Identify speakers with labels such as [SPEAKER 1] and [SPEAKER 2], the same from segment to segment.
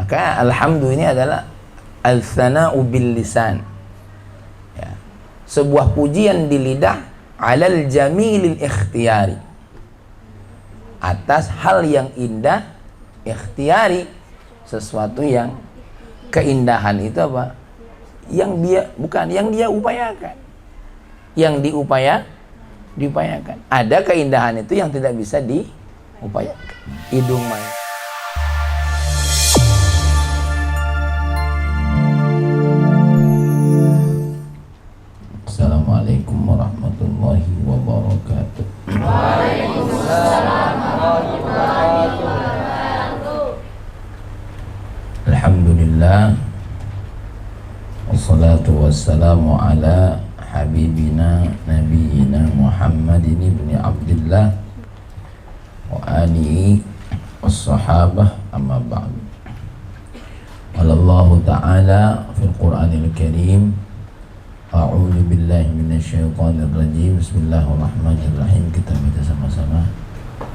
[SPEAKER 1] Maka alhamdu ini adalah al-thana'u bil lisan, ya, sebuah pujian di lidah, alal jamilil ikhtiyari, atas hal yang indah ikhtiyari, sesuatu yang keindahan itu apa? Yang dia bukan yang dia upayakan, yang diupayakan. Ada keindahan itu yang tidak bisa diupayakan. Hidung manis. Assalamualaikum warahmatullahi wabarakatuh. Waalaikumsalam warahmatullahi wabarakatuh. Alhamdulillah, wassalatu wassalamu ala habibina nabiyina Muhammadin ibn Abdillah wa alihi wassahabah, amma ba'd. Wallahu ta'ala fil Qur'anil Karim, a'udzu billahi minasyaitonir rajim. Bismillahirrahmanirrahim. Kita baca sama-sama.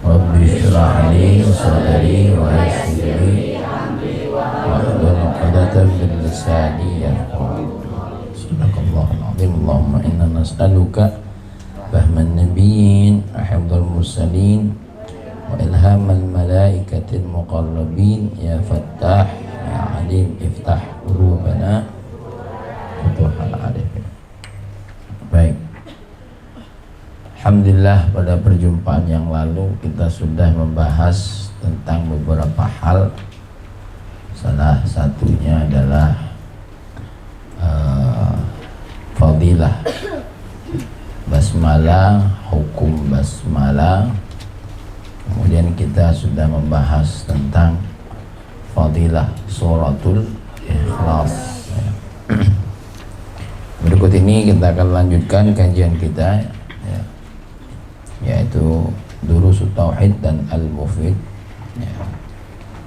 [SPEAKER 1] Rabbi shrah li sadri wa yassir li amri wahlul 'uqdatam min lisani yafqahu. Subhanallahul azim. Allahumma inna nas'aluka fahman nabiyyin wa hifdzal mursalin wa ilhamal malaikatil muqarrabin. Ya Fattah ya Alim, iftah qulubana futuhal arifin. Baik, alhamdulillah, pada perjumpaan yang lalu kita sudah membahas tentang beberapa hal. Salah satunya adalah fadilah basmalah, hukum basmalah. Kemudian kita sudah membahas tentang fadilah suratul Ikhlas. Berikut ini kita akan lanjutkan kajian kita, ya, yaitu Durusut Tauhid dan Al-Mufid, ya.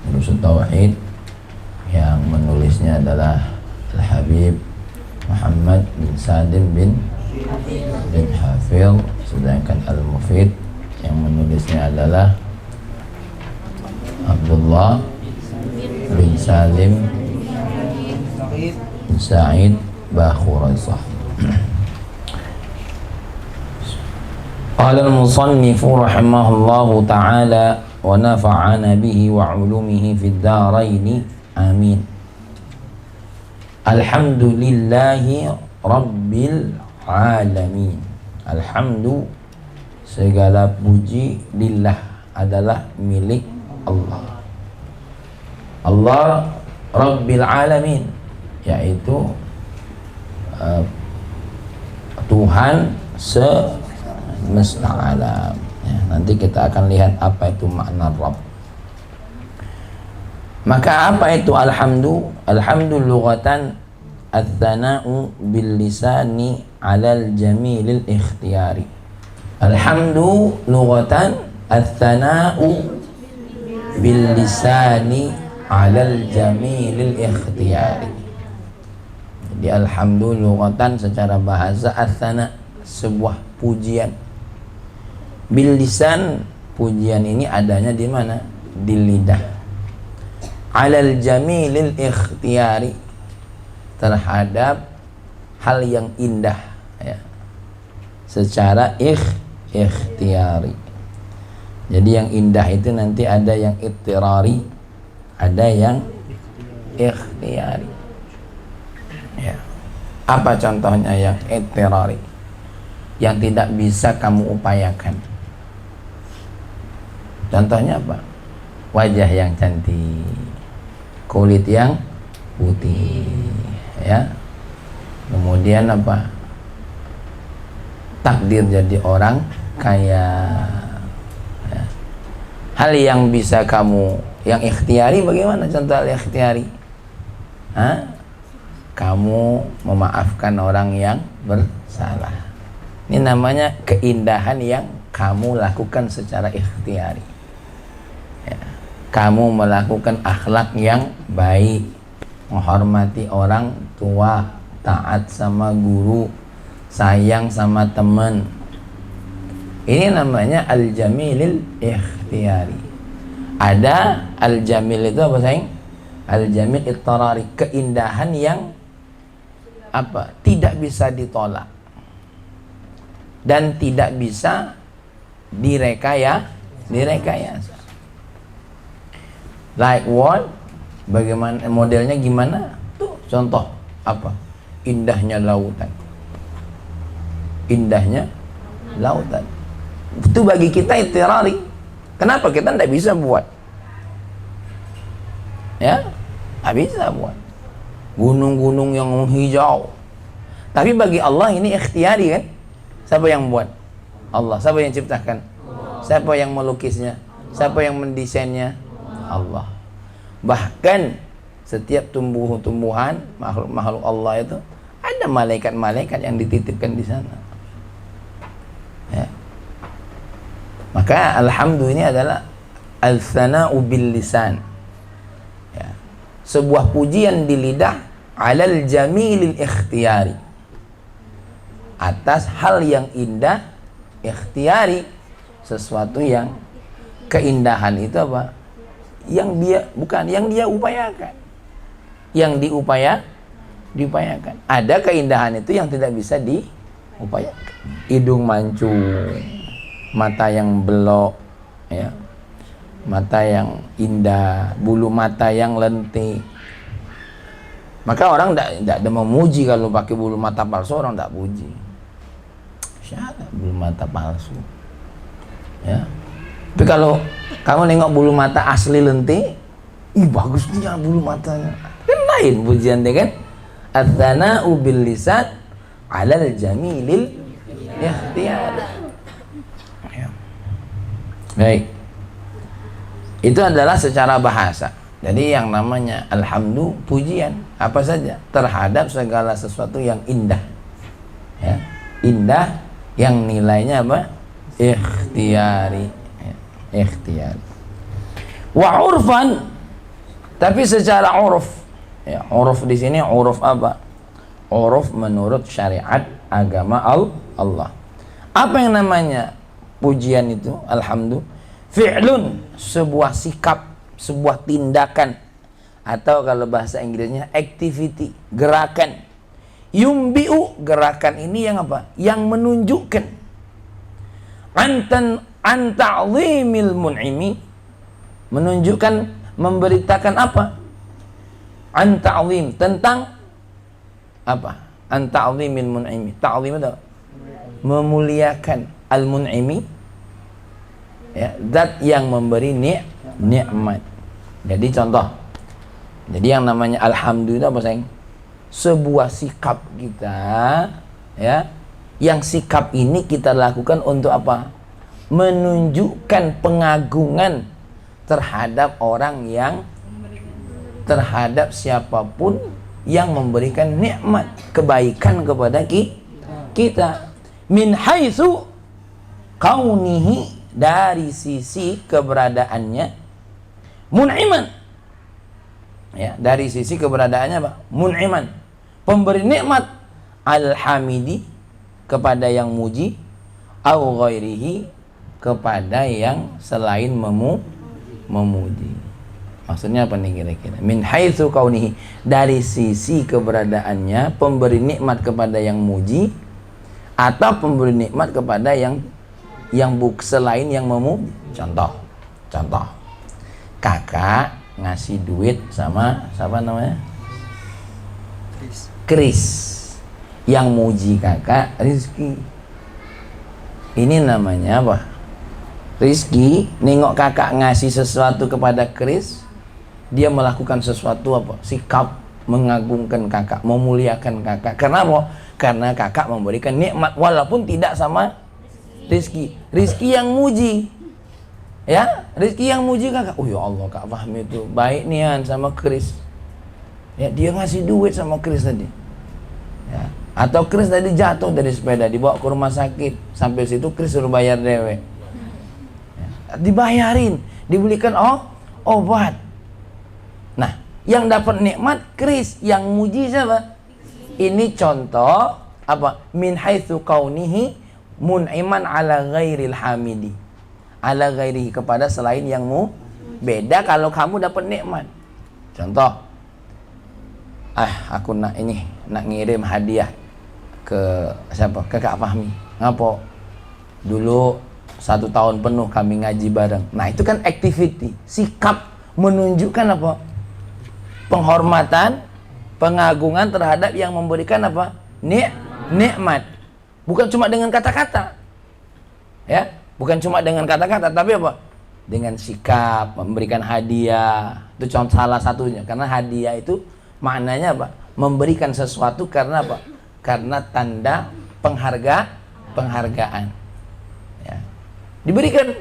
[SPEAKER 1] Durusut Tauhid yang menulisnya adalah Al-Habib Muhammad bin Sadim bin Hafil, sedangkan Al-Mufid yang menulisnya adalah Abdullah bin Salim bin Sa'id Bakhuraisah. Qala al-musannif rahimahullahu ta'ala wa nafa'ana bihi wa 'ulumihi fid dharain. Amin. Alhamdulillahi Rabbil Alamin. Alhamdu, segala puji, lillah, adalah milik Allah. Allah Rabbil Alamin, yaitu Tuhan semesta alam, ya. Nanti kita akan lihat apa itu makna Rabb. Maka apa itu alhamdu? Alhamdu lughatan at-thana'u bil lisani 'alal jamilil ikhtiyari. Alhamdu lughatan at-thana'u bil lisani 'alal jamilil ikhtiyari. Jadi alhamdu lughatan secara bahasa at-thana', sebuah pujian. Bil lisan, pujian ini adanya di mana? Di lidah. Alal jamilil ikhtiyari, terhadap hal yang indah, ya, secara ikhtiyari. Jadi yang indah itu nanti ada yang ittirari, ada yang ikhtiyari, ya. Apa contohnya yang ittirari? Yang tidak bisa kamu upayakan. Contohnya apa? Wajah yang cantik, kulit yang putih, ya. Kemudian apa? Takdir jadi orang kaya, ya. Hal yang bisa kamu, yang ikhtiyari, bagaimana contoh hal ikhtiyari? Kamu memaafkan orang yang bersalah. Ini namanya keindahan yang kamu lakukan secara ikhtiyari, ya. Kamu melakukan akhlak yang baik, menghormati orang tua, taat sama guru, sayang sama teman. Ini namanya al-jamilil ikhtiyari. Ada al-jamil itu apa sayang? Al-jamil ittarari, keindahan yang apa? Tidak bisa ditolak dan tidak bisa direkayasa. Like what? Bagaimana modelnya, gimana? Tuh contoh apa? Indahnya lautan. Indahnya lautan. Itu bagi kita ittirari. Kenapa kita tidak bisa buat? Ya, tidak bisa buat gunung-gunung yang hijau. Tapi bagi Allah ini ikhtiari kan? Siapa yang buat? Allah. Siapa yang ciptakan? Siapa yang melukisnya? Siapa yang mendesainnya? Allah. Bahkan setiap tumbuhan, makhluk Allah itu ada malaikat-malaikat yang dititipkan di sana. Ya. Maka alhamdulillah ini adalah al-thana'u bil lisan. Ya. Sebuah pujian di lidah alal jamilil ikhtiyari, atas hal yang indah ikhtiyari, sesuatu yang keindahan itu apa? Yang dia bukan yang dia upayakan, yang diupayakan. Ada keindahan itu yang tidak bisa diupayakan. Hidung mancung, mata yang belok, ya, mata yang indah, bulu mata yang lentik. Maka orang tidak ada memuji kalau pakai bulu mata palsu, orang tidak puji. Siapa bulu mata palsu? Ya. Tapi kalau kamu nengok bulu mata asli lentik, ih bagusnya bulu matanya. Kan lain pujian dia kan? Ats-tsana'u bil lisan 'alal jamilil ikhtiyar. Ya. Baik. Itu adalah secara bahasa. Jadi yang namanya alhamdulillah, pujian apa saja terhadap segala sesuatu yang indah. Ya. Indah yang nilainya apa? Ikhtiyari. Ya. Ikhtiyari. Wa urfan, tapi secara uruf. Ya, uruf di sini uruf apa? Uruf menurut syariat agama Allah. Apa yang namanya pujian itu? Alhamdulillah. Fi'lun, sebuah sikap, sebuah tindakan, atau kalau bahasa Inggrisnya activity, gerakan. Yumbi'u, gerakan ini yang apa? Yang menunjukkan an ta'zimil mun'imi, menunjukkan, memberitakan apa? An ta'zim, tentang apa? An ta'zimil mun'imi. Ta'zim itu memuliakan al-mun'imi, ya, zat yang memberi nikmat. Jadi contoh, jadi yang namanya alhamdulillah apa sayang? Sebuah sikap kita, ya, yang sikap ini kita lakukan untuk apa? Menunjukkan pengagungan terhadap orang yang, terhadap siapapun yang memberikan nikmat kebaikan kepada kita. Min haitsu kaunihi, dari sisi keberadaannya, mun'iman, ya, dari sisi keberadaannya apa? Mun'iman, pemberi nikmat, alhamidi, kepada yang muji, au ghairihi, kepada yang selain memuji. Maksudnya apa nih kira-kira? Min haitsu kaunihi, dari sisi keberadaannya, pemberi nikmat kepada yang muji, atau pemberi nikmat kepada yang selain yang memuji. Contoh, kakak ngasih duit sama siapa namanya? Kris. Yang muji kakak Rizki. Ini namanya apa? Rizki nengok kakak ngasih sesuatu kepada Kris, dia melakukan sesuatu apa? Sikap mengagungkan kakak, memuliakan kakak. Kenapa? Karena kakak memberikan nikmat walaupun tidak sama Rizki yang muji. Ya, Rizki yang muji kakak. Oh ya Allah, Kak Fahmi itu baik nian sama Kris. Ya, dia ngasih duit sama Kris tadi. Ya. Atau Kris tadi jatuh dari sepeda, dibawa ke rumah sakit. Sampai situ Kris suruh bayar dewe. Ya. Dibayarin, dibelikan obat. Nah, yang dapat nikmat Kris, yang muji siapa? Ini contoh apa? Min haitsu kaunihi mun'iman ala ghairil hamidi. Ala ghairihi, kepada selain yang beda kalau kamu dapat nikmat. Contoh, aku nak ngirim hadiah ke siapa? Ke Kak Fahmi. Ngapo? Dulu 1 tahun penuh kami ngaji bareng. Nah, itu kan activity, sikap menunjukkan apa? Penghormatan, pengagungan terhadap yang memberikan apa? Nikmat. Bukan cuma dengan kata-kata. Ya, bukan cuma dengan kata-kata, tapi apa? Dengan sikap, memberikan hadiah. Itu contoh salah satunya. Karena hadiah itu maknanya apa? Memberikan sesuatu karena apa? Karena tanda penghargaan. Ya. Diberikan.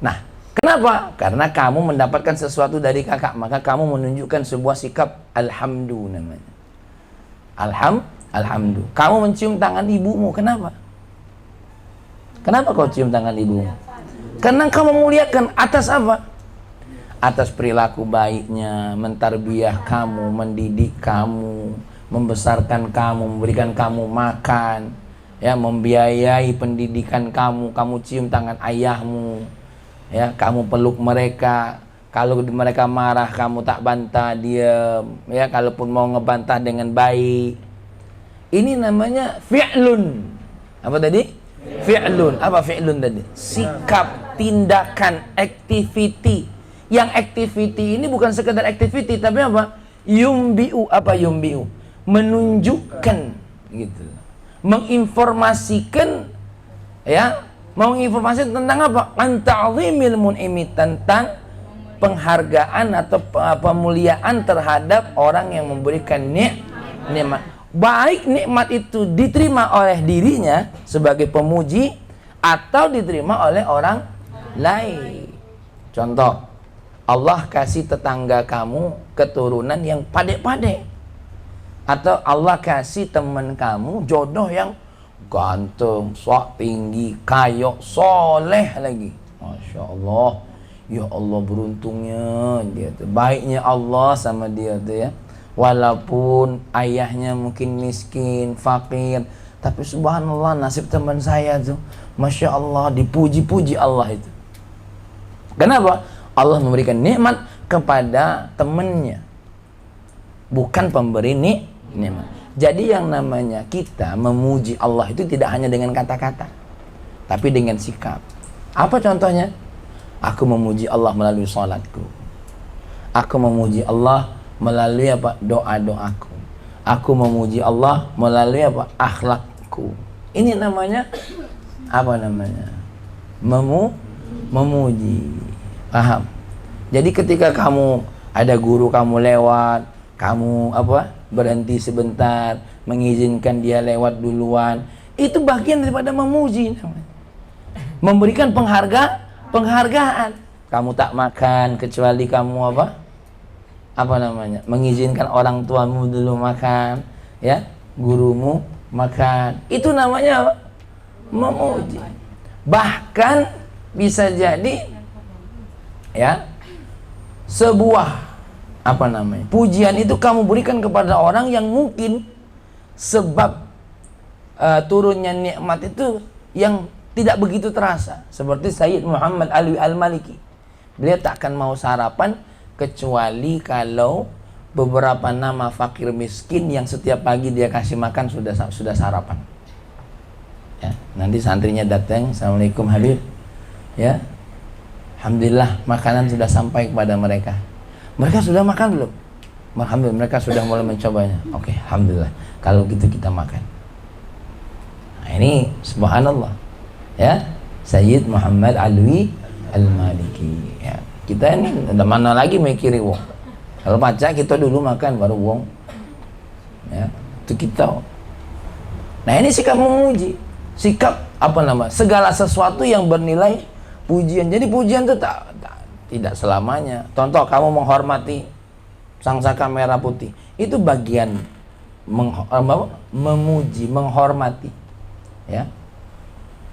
[SPEAKER 1] Nah, kenapa? Karena kamu mendapatkan sesuatu dari kakak, maka kamu menunjukkan sebuah sikap alhamdu namanya. Alhamdu. Kamu mencium tangan ibumu, kenapa? Kenapa kau cium tangan ibumu? Karena kau memuliakan atas apa? Atas perilaku baiknya, mentarbiyah kamu, mendidik kamu, membesarkan kamu, memberikan kamu makan, ya, membiayai pendidikan kamu. Kamu cium tangan ayahmu, ya, kamu peluk mereka. Kalau mereka marah, kamu tak bantah, diam, ya. Kalaupun mau ngebantah dengan baik. Ini namanya fi'lun. Apa tadi? Fi'lun. Apa fi'lun tadi? Sikap, tindakan, activity. Yang activity ini bukan sekedar activity, tapi apa? Yumbi'u. Apa yumbi'u? Menunjukkan, gitu. Menginformasikan, ya, menginformasikan tentang apa? Anta'zimil mun'imi, tentang penghargaan atau pemuliaan terhadap orang yang memberikan nikmat. Baik nikmat itu diterima oleh dirinya sebagai pemuji atau diterima oleh orang lain. Contoh, Allah kasih tetangga kamu keturunan yang pandai-pandai, atau Allah kasih teman kamu jodoh yang ganteng, sok tinggi, kaya, soleh lagi. Masya Allah, ya Allah beruntungnya dia tuh, baiknya Allah sama dia tuh, ya. Walaupun ayahnya mungkin miskin, fakir, tapi subhanallah nasib teman saya tuh, Masya Allah, dipuji-puji Allah itu. Kenapa? Allah memberikan nikmat kepada temannya, bukan pemberi nikmat. Jadi yang namanya kita memuji Allah itu tidak hanya dengan kata-kata, tapi dengan sikap. Apa contohnya? Aku memuji Allah melalui salatku. Aku memuji Allah melalui apa? Doa-doaku. Aku memuji Allah melalui apa? Akhlakku. Ini namanya apa namanya? Memuji. Paham? Jadi ketika kamu ada guru kamu lewat, kamu apa? Berhenti sebentar, mengizinkan dia lewat duluan, itu bagian daripada memuji namanya. Memberikan penghargaan. Kamu tak makan kecuali kamu apa? Apa namanya? Mengizinkan orang tuamu dulu makan, ya, gurumu makan. Itu namanya memuji. Bahkan bisa jadi, ya, sebuah apa namanya? Pujian itu kamu berikan kepada orang yang mungkin sebab turunnya nikmat itu yang tidak begitu terasa. Seperti Sayyid Muhammad Alwi Al-Maliki. Beliau takkan mau sarapan kecuali kalau beberapa nama fakir miskin yang setiap pagi dia kasih makan sudah sarapan. Ya, nanti santrinya datang, Assalamualaikum Habib. Ya, alhamdulillah makanan sudah sampai kepada mereka. Mereka sudah makan belum? Alhamdulillah mereka sudah mulai mencobanya. Oke, alhamdulillah. Kalau gitu kita makan. Nah, ini subhanallah. Ya, Sayyid Muhammad Alwi Al-Maliki. Ya. Kita ini ada mana lagi mikirin wong. Kalau baca kita dulu makan baru wong. Ya, itu kita. Nah, ini sikap memuji. Sikap apa nama? Segala sesuatu yang bernilai pujian. Jadi pujian itu tidak selamanya. Contoh kamu menghormati sang saka merah putih. Itu bagian memuji, menghormati. Ya.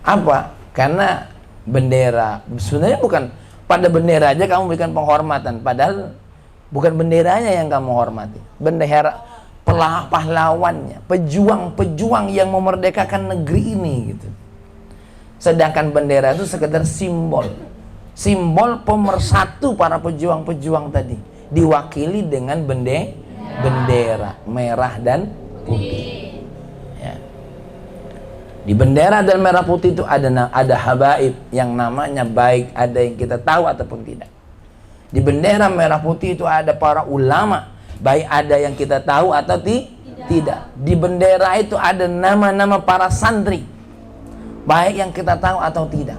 [SPEAKER 1] Apa? Karena bendera sebenarnya bukan pada bendera aja kamu berikan penghormatan, padahal bukan benderanya yang kamu hormati, bendera pahlawannya, pejuang-pejuang yang memerdekakan negeri ini gitu. Sedangkan bendera itu sekedar simbol pemersatu para pejuang-pejuang tadi diwakili dengan bendera merah dan putih. Ya. Di bendera dan merah putih itu ada habaib yang namanya baik ada yang kita tahu ataupun tidak. Di bendera merah putih itu ada para ulama, baik ada yang kita tahu atau tidak. Di bendera itu ada nama-nama para santri, baik yang kita tahu atau tidak.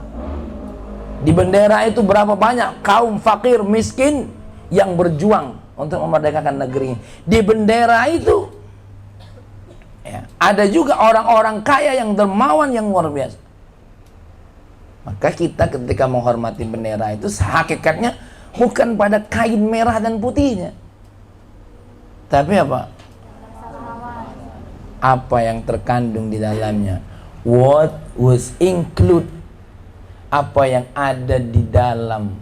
[SPEAKER 1] Di bendera itu berapa banyak kaum fakir miskin yang berjuang untuk memerdekakan negeri. Di bendera itu ya, ada juga orang-orang kaya yang dermawan yang luar biasa. Maka kita ketika menghormati bendera itu hakikatnya bukan pada kain merah dan putihnya, tapi apa? Apa yang terkandung di dalamnya. What was include, apa yang ada di dalam,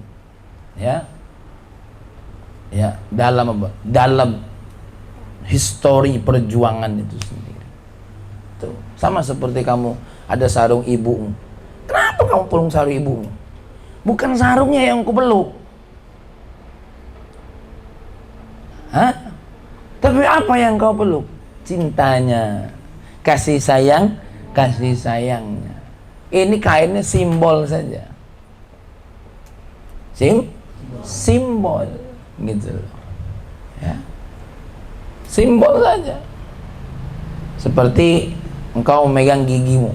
[SPEAKER 1] ya, dalam apa? Dalam histori perjuangan itu sendiri. Tuh, sama seperti kamu ada sarung ibumu. Kenapa kamu peluk sarung ibumu? Bukan sarungnya yang kau peluk. Hah? Tapi apa yang kau peluk? Cintanya, kasih sayangnya. Ini kainnya simbol saja. Simbol gitu loh. Ya. Simbol saja. Seperti engkau megang gigimu.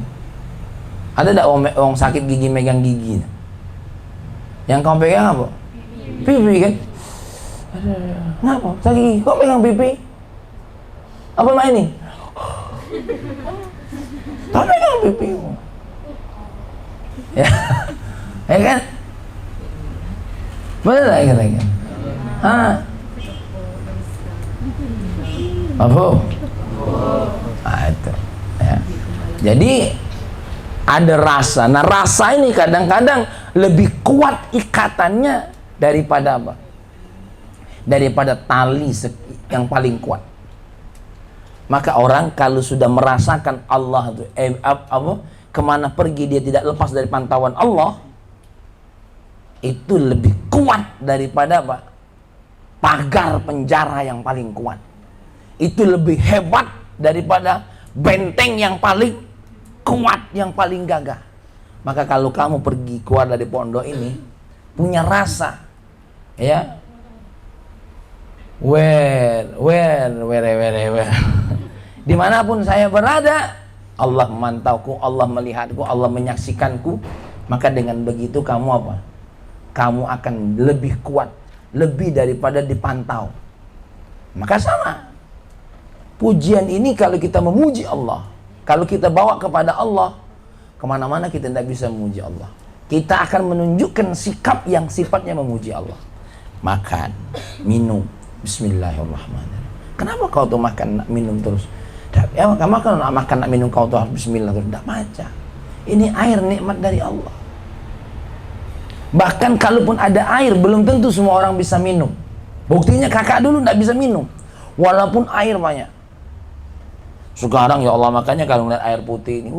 [SPEAKER 1] Ada tak orang sakit gigi megang gigi? Yang kau pegang apa? Pipi kan? Kenapa? Sakit gigi, kok pegang pipi? Apa main ini? Kau pegang pipimu. Ya, ya kan? Benar tak kira-kira? Hah? Apa? Itu. Ya. Jadi ada rasa. Nah, rasa ini kadang-kadang lebih kuat ikatannya daripada apa? Daripada tali yang paling kuat. Maka orang kalau sudah merasakan Allah itu kemana pergi dia tidak lepas dari pantauan Allah, itu lebih kuat daripada apa? Pagar penjara yang paling kuat. Itu lebih hebat daripada benteng yang paling kuat, yang paling gagah. Maka kalau kamu pergi keluar dari pondok ini punya rasa, ya, where dimanapun saya berada, Allah memantauku, Allah melihatku, Allah menyaksikanku. Maka dengan begitu kamu apa? Kamu akan lebih kuat, lebih daripada dipantau. Maka sama, pujian ini kalau kita memuji Allah, kalau kita bawa kepada Allah, kemana-mana kita tidak bisa memuji Allah. Kita akan menunjukkan sikap yang sifatnya memuji Allah. Makan, minum, bismillahirrahmanirrahim. Kenapa kau tuh makan, minum terus? Ya, kamu kan makan, minum kau tuh harus bismillah terus. Tidak baca. Ini air nikmat dari Allah. Bahkan kalaupun ada air, belum tentu semua orang bisa minum. Buktinya kakak dulu tidak bisa minum, walaupun air banyak. Sekarang ya Allah, makanya kalau ngeliat air putih ini,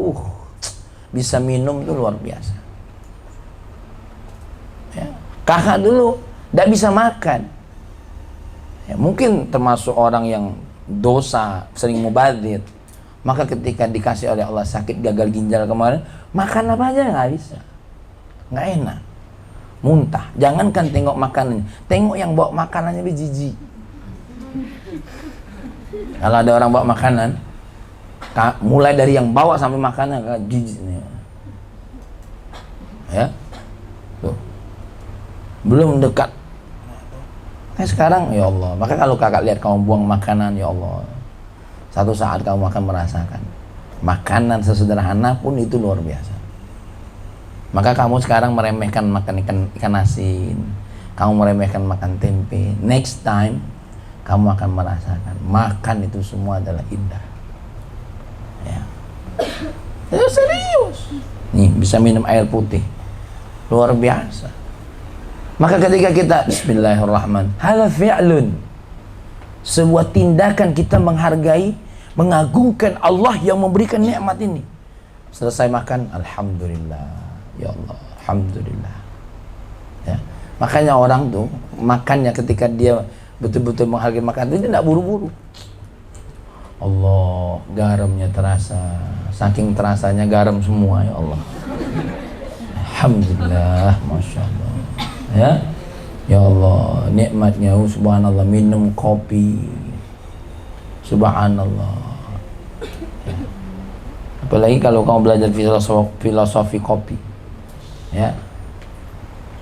[SPEAKER 1] bisa minum itu luar biasa. Ya. Kakak dulu tidak bisa makan. Ya, mungkin termasuk orang yang dosa, sering mubadzir. Maka ketika dikasih oleh Allah sakit gagal ginjal kemarin, makan apa aja nggak bisa, nggak enak, muntah. Jangankan tengok makanannya, tengok yang bawa makanannya jijik. Kalau ada orang bawa makanan, mulai dari yang bawa sampai makanan jijik nih. Ya, tuh. Belum dekat. Sekarang ya Allah, maka kalau kakak lihat kamu buang makanan, ya Allah, satu saat kamu akan merasakan makanan sesederhana pun itu luar biasa. Maka kamu sekarang meremehkan makan ikan asin, kamu meremehkan makan tempe. Next time kamu akan merasakan makan itu semua adalah indah. Ya, itu serius. Nih bisa minum air putih, luar biasa. Maka ketika kita bismillahirrahmanirrahim, hala fi'lun, sebuah tindakan kita menghargai, mengagungkan Allah yang memberikan nikmat ini. Selesai makan, alhamdulillah, ya Allah, alhamdulillah. Ya. Makanya orang tuh makannya ketika dia betul-betul menghargai makan itu, dia tidak buru-buru. Allah, garamnya terasa, saking terasanya garam semua, ya Allah. Alhamdulillah, masya Allah. Ya Allah, nikmatnya, subhanallah, minum kopi, subhanallah. Ya. Apalagi kalau kamu belajar filosofi kopi, ya.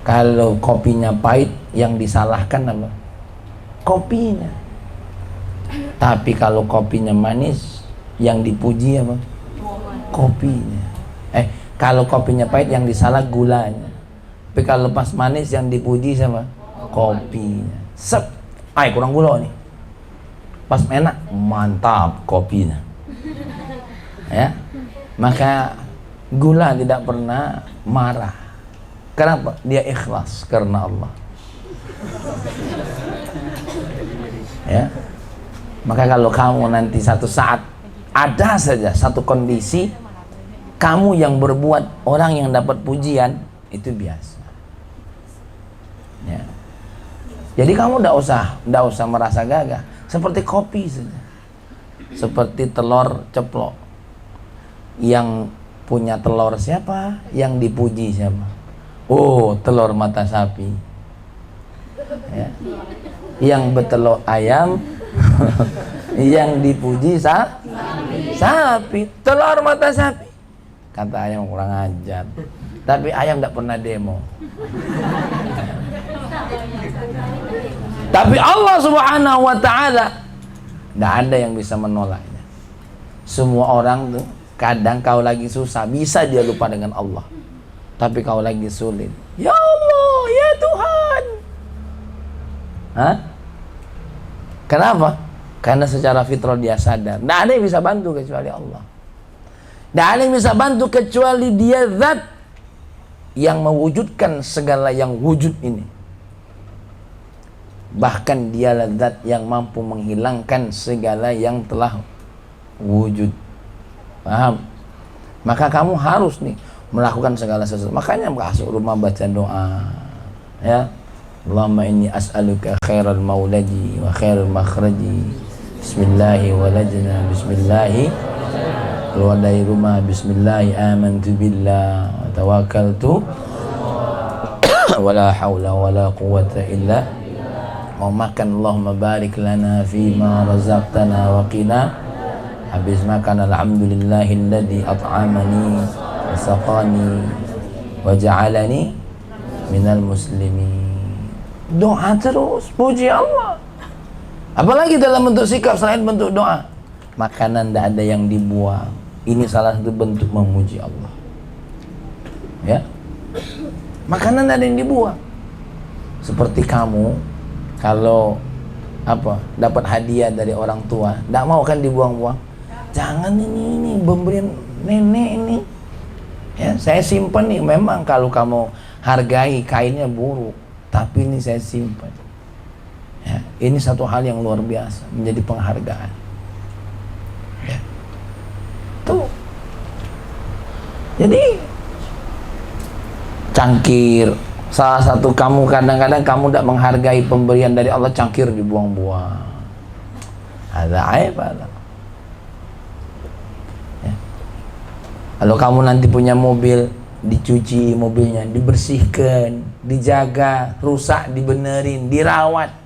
[SPEAKER 1] Kalau kopinya pahit, yang disalahkan apa? Kopinya. Tapi kalau kopinya manis, yang dipuji apa? Kopinya. Kalau kopinya pahit, yang disalah gulanya. Tapi kalau pas manis, yang dipuji siapa? Kopinya. Sep, kurang gula nih. Pas enak, mantap kopinya. Ya, maka gula tidak pernah marah. Kenapa? Dia ikhlas karena Allah. Ya, maka kalau kamu nanti satu saat ada saja satu kondisi kamu yang berbuat, orang yang dapat pujian, itu biasa. Ya. Jadi kamu tidak usah merasa gagah. Seperti kopi saja, seperti telur ceplok. Yang punya telur siapa? Yang dipuji siapa? Oh, telur mata sapi. Ya. Yang bertelur ayam, yang dipuji sapi. Telur mata sapi. Kata ayam kurang ajar. Tapi ayam tidak pernah demo. Tapi Allah Subhanahu wa ta'ala tidak ada yang bisa menolaknya. Semua orang tuh, kadang kau lagi susah, bisa dia lupa dengan Allah. Tapi kau lagi sulit, ya Allah, ya Tuhan. Kenapa? Karena secara fitrah dia sadar, tidak ada yang bisa bantu kecuali Allah. Tidak ada yang bisa bantu kecuali dia zat yang mewujudkan segala yang wujud ini. Bahkan dialah zat yang mampu menghilangkan segala yang telah wujud. Paham? Maka kamu harus nih melakukan segala sesuatu. Makanya masuk rumah baca doa, ya. Allahumma inni as'aluka khairal maulaji wa khairal makhraji. Bismillahi walajna, bismillahi. Keluar dari rumah, bismillahi amantu billah wa tawakkaltu wala hawla wala quwwata illa. Mau makan, Allahumma barik lana fima razaqtana wa qina. Habis makan, alhamdulillahilladzi at'amani wa saqani wa ja'alani minal muslimin. Doa terus, puji Allah. Apalagi dalam bentuk sikap selain bentuk doa. Makanan tidak ada yang dibuang. Ini salah satu bentuk memuji Allah. Ya, makanan tidak ada yang dibuang. Seperti kamu, kalau dapat hadiah dari orang tua, tidak mau kan dibuang-buang. Jangan, ini pemberian nenek ini. Ya, saya simpan nih. Memang kalau kamu hargai, kainnya buruk, tapi ini saya simpan. Ya, ini satu hal yang luar biasa, menjadi penghargaan. Ya. Tuh. Jadi cangkir, salah satu kamu kadang-kadang kamu tidak menghargai pemberian dari Allah, cangkir dibuang-buang. Ada aib ada. Ya. Kalau kamu nanti punya mobil, dicuci mobilnya, dibersihkan, dijaga, rusak dibenerin, dirawat.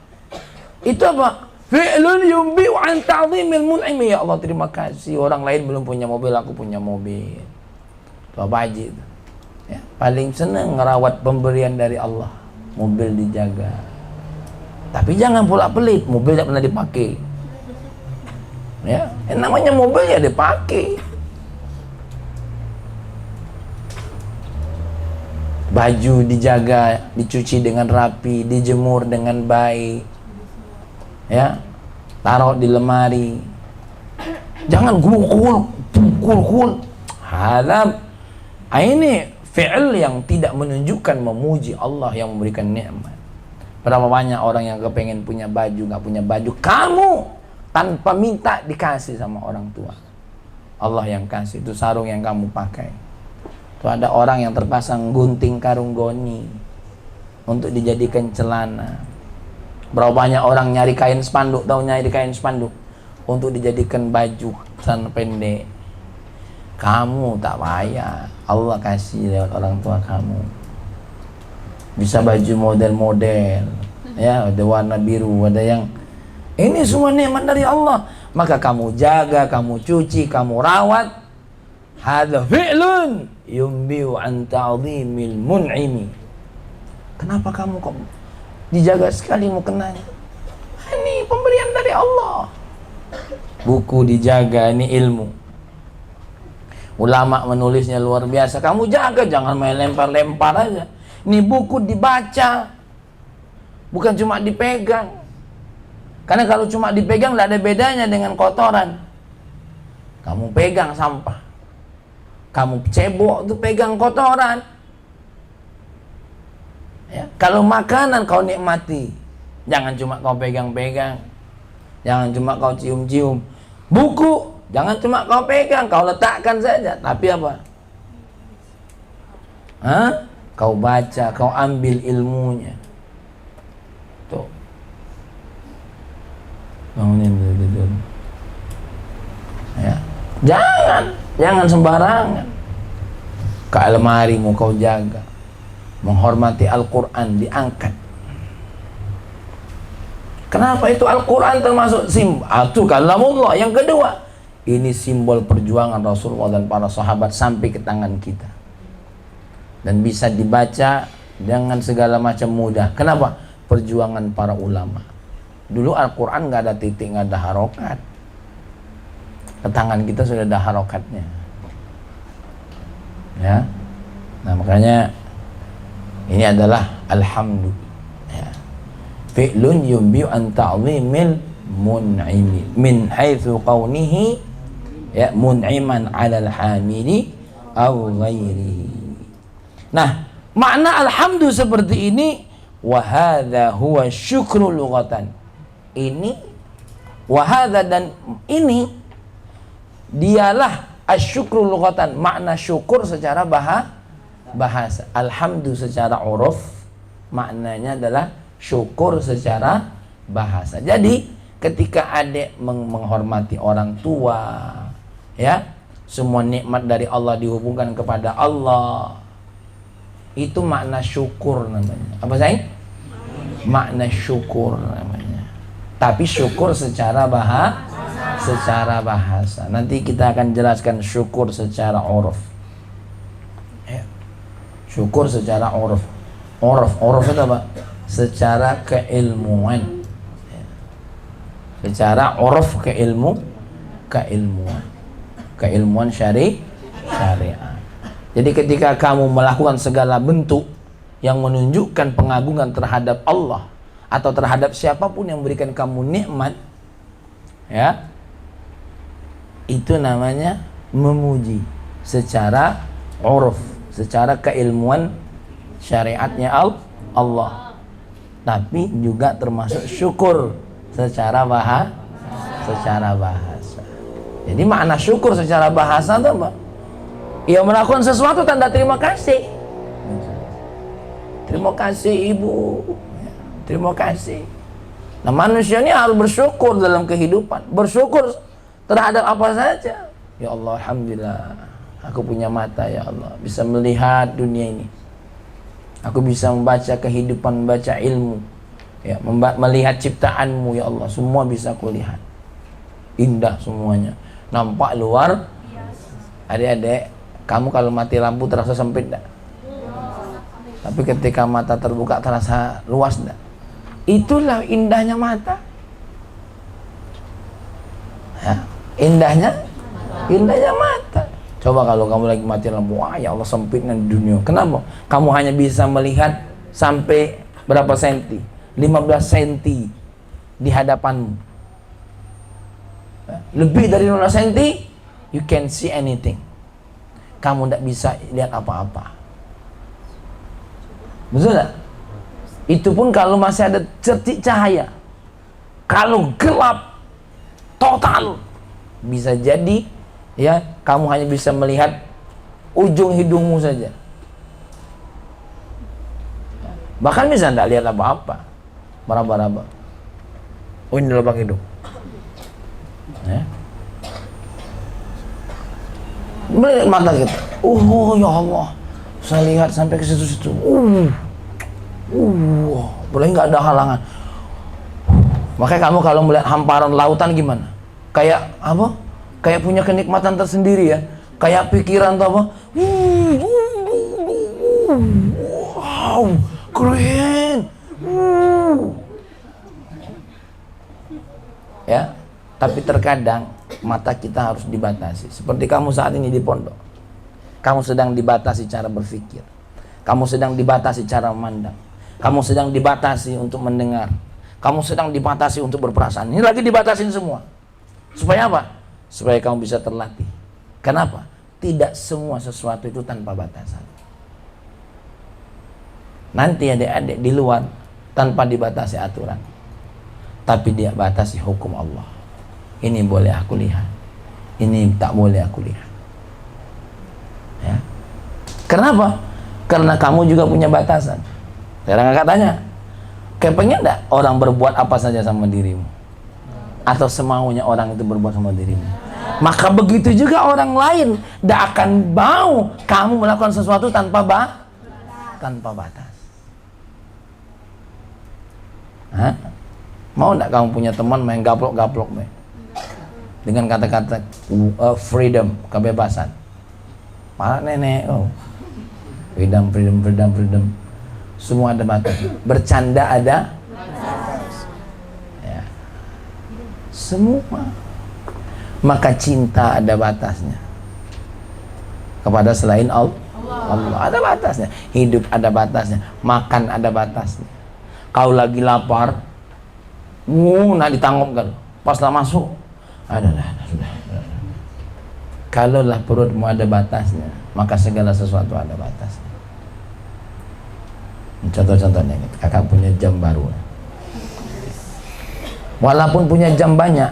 [SPEAKER 1] Itu apa? Fi'lun yumbi'u an ta'zimil mun'im. Ya Allah, terima kasih. Orang lain belum punya mobil, aku punya mobil. Bapak Haji itu. Ya, paling senang ngerawat pemberian dari Allah. Mobil dijaga. Tapi jangan pula pelit, mobil tidak pernah dipakai. Ya, namanya mobil ya dipakai. Baju dijaga, dicuci dengan rapi, dijemur dengan baik. Ya, taruh di lemari. Jangan gul. Hadap. Ini fi'il yang tidak menunjukkan memuji Allah yang memberikan nikmat. Berapa banyak orang yang kepengen punya baju, nggak punya baju. Kamu tanpa minta dikasih sama orang tua. Allah yang kasih. Itu sarung yang kamu pakai. Itu ada orang yang terpasang gunting karung goni untuk dijadikan celana. Berapa banyak orang nyari kain spanduk, tahu nyari kain spanduk untuk dijadikan baju celana pendek. Kamu tak payah, Allah kasih lewat orang tua kamu. Bisa baju model-model, ya, ada warna biru, ada yang ini semua nikmat dari Allah. Maka kamu jaga, kamu cuci, kamu rawat. Hadza fi'lun yumbiu an ta'zimil mun'imi. Kenapa kamu kok dijaga sekali mukenanya? Ini pemberian dari Allah. Buku dijaga, ini ilmu. Ulama menulisnya luar biasa. Kamu jaga, jangan main lempar-lempar aja. Ini buku dibaca, bukan cuma dipegang. Karena kalau cuma dipegang tidak ada bedanya dengan kotoran. Kamu pegang sampah, kamu cebok tuh pegang kotoran. Ya, kalau makanan kau nikmati, jangan cuma kau pegang-pegang, jangan cuma kau cium-cium. Buku jangan cuma kau pegang, kau letakkan saja. Tapi apa? Hah? Kau baca, kau ambil ilmunya. Tuh. Bangunin tidur. Ya. Jangan sembarangan. Ke almarimu kau jaga. Menghormati Al-Quran diangkat. Kenapa itu Al-Quran termasuk simbol? Itu kalamullah. Yang kedua, ini simbol perjuangan Rasulullah dan para sahabat sampai ke tangan kita. Dan bisa dibaca dengan segala macam mudah. Kenapa? Perjuangan para ulama. Dulu Al-Quran nggak ada titik, nggak ada harokat. Ke tangan kita sudah ada harokatnya. Ya. Nah makanya ini adalah alhamdulillah. Ya. Fi'lun yumbi'u an ta'zimil mun'imi min haitsu qawnihi ya mun'iman 'alal hamili aw ghairihi. Nah, makna alhamdulillah seperti ini, wa hadza huwa syukru lughatan. Ini wa hadza dan ini dialah asyukru lughatan, makna syukur secara bahasa. Alhamdulillah secara uruf maknanya adalah syukur secara bahasa. Jadi ketika adik menghormati orang tua, ya, semua nikmat dari Allah dihubungkan kepada Allah. Itu makna syukur namanya. Apa sayang? Makna syukur namanya. Tapi syukur secara bahasa. Nanti kita akan jelaskan syukur secara uruf. Ya. Syukur secara uruf. Uruf itu apa? Secara keilmuan. Ya. Secara uruf keilmuan syariat. Jadi ketika kamu melakukan segala bentuk yang menunjukkan pengagungan terhadap Allah atau terhadap siapapun yang memberikan kamu nikmat, ya, itu namanya memuji secara uruf, secara keilmuan syariatnya Allah. Tapi juga termasuk syukur secara bahasa. Jadi makna syukur secara bahasa itu apa? Ia melakukan sesuatu tanda terima kasih. Terima kasih ibu. Terima kasih. Nah manusia ini harus bersyukur dalam kehidupan. Bersyukur terhadap apa saja. Ya Allah, alhamdulillah. Aku punya mata ya Allah. Bisa melihat dunia ini. Aku bisa membaca kehidupan, membaca ilmu. Ya, melihat ciptaanmu ya Allah. Semua bisa aku lihat. Indah semuanya. Nampak luar. Adik-adik, kamu kalau mati lampu terasa sempit enggak? Tapi ketika mata terbuka terasa luas enggak? Itulah indahnya mata. Ya, indahnya mata. Coba kalau kamu lagi mati lampu, wah ya Allah sempitnya di dunia. Kenapa? Kamu hanya bisa melihat sampai berapa senti? 15 senti di hadapanmu. Lebih dari 15 senti, you can see anything. Kamu tidak bisa lihat apa-apa. Betul tak? Itu pun kalau masih ada cetik cahaya. Kalau gelap total, bisa jadi ya kamu hanya bisa melihat ujung hidungmu saja. Bahkan bisa tidak lihat apa-apa. Meraba-raba. Oh, ini lubang hidung. Ya. Melihat mata kita. Oh ya Allah, saya lihat sampai ke situ-situ. Boleh nggak ada halangan. Makanya kamu kalau melihat hamparan lautan gimana? Kayak apa? Kayak punya kenikmatan tersendiri ya. Kayak pikiran tuh apa? Wow, keren. Ya, tapi terkadang mata kita harus dibatasi. Seperti kamu saat ini di pondok. Kamu sedang dibatasi cara berpikir. Kamu sedang dibatasi cara memandang. Kamu sedang dibatasi untuk mendengar. Kamu sedang dibatasi untuk berperasaan. Ini lagi dibatasin semua. Supaya apa? Supaya kamu bisa terlatih. Kenapa? Tidak semua sesuatu itu tanpa batasan. Nanti adik-adik di luar tanpa dibatasi aturan, tapi dia batasi hukum Allah. Ini boleh aku lihat, ini tak boleh aku lihat. Ya. Kenapa? Karena kamu juga punya batasan. Sekarang katanya, kepengen enggak orang berbuat apa saja sama dirimu? Atau semaunya orang itu berbuat sama dirimu? Maka begitu juga orang lain tidak akan mau kamu melakukan sesuatu tanpa batas. Hah? Mau enggak kamu punya teman main gaplok-gaplok dengan kata-kata freedom, kebebasan? Para nenek, freedom. Semua ada batas. Bercanda ada ya. Semua. Maka cinta ada batasnya. Kepada selain Allah ada batasnya. Hidup ada batasnya. Makan ada batasnya. Kau lagi lapar, nak ditanggung kan? Pas lah masuk, sudah. Kalaulah perutmu ada batasnya, maka segala sesuatu ada batasnya. Contoh-contohnya, kakak punya jam baru. Walaupun punya jam banyak,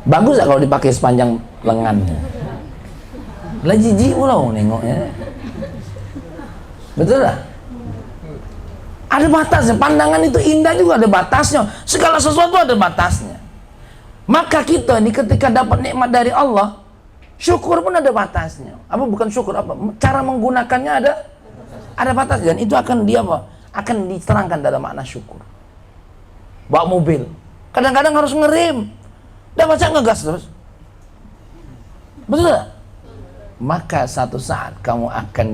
[SPEAKER 1] bagus gak kalau dipakai sepanjang lengannya? Lah jijik ulau nengoknya. Betul lah? Ada batasnya. Pandangan itu indah juga ada batasnya. Segala sesuatu ada batasnya. Maka kita ini ketika dapat nikmat dari Allah, syukur pun ada batasnya. Apa bukan syukur, apa? Cara menggunakannya ada batas, dan itu akan akan diterangkan dalam makna syukur. Bawa mobil, kadang-kadang harus ngerem, dan baca ngegas terus. Betul tak? Maka satu saat kamu akan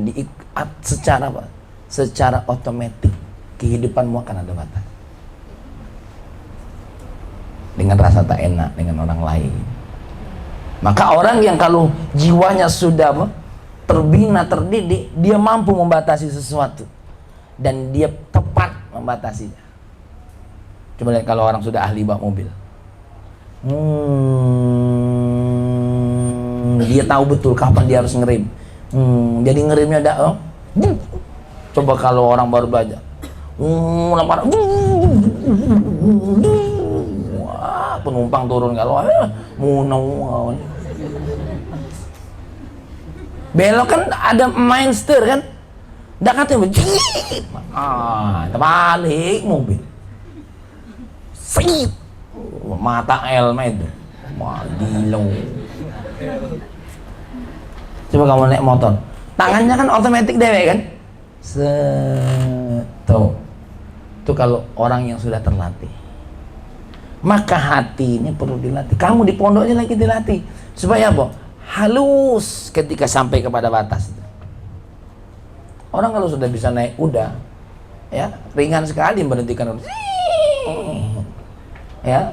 [SPEAKER 1] secara otomatis kehidupanmu akan ada batas. Dengan rasa tak enak dengan orang lain. Maka orang yang kalau jiwanya sudah terbina, terdidik, dia mampu membatasi sesuatu dan dia tepat membatasinya. Coba lihat kalau orang sudah ahli bawa mobil, dia tahu betul kapan dia harus ngerem. Jadi ngeremnya ada. Coba kalau orang baru belajar, wah, penumpang turun kalau belok kan ada main setir kan, nggak katanya terbalik mobil, sip, mata helmet itu, wah gila. Coba kamu naik motor, tangannya kan otomatis dewek kan, itu kalau orang yang sudah terlatih. Maka hati ini perlu dilatih. Kamu di pondoknya lagi dilatih supaya apa? Halus ketika sampai kepada batas. Orang kalau sudah bisa naik kuda, ya ringan sekali berhentikan. Ya,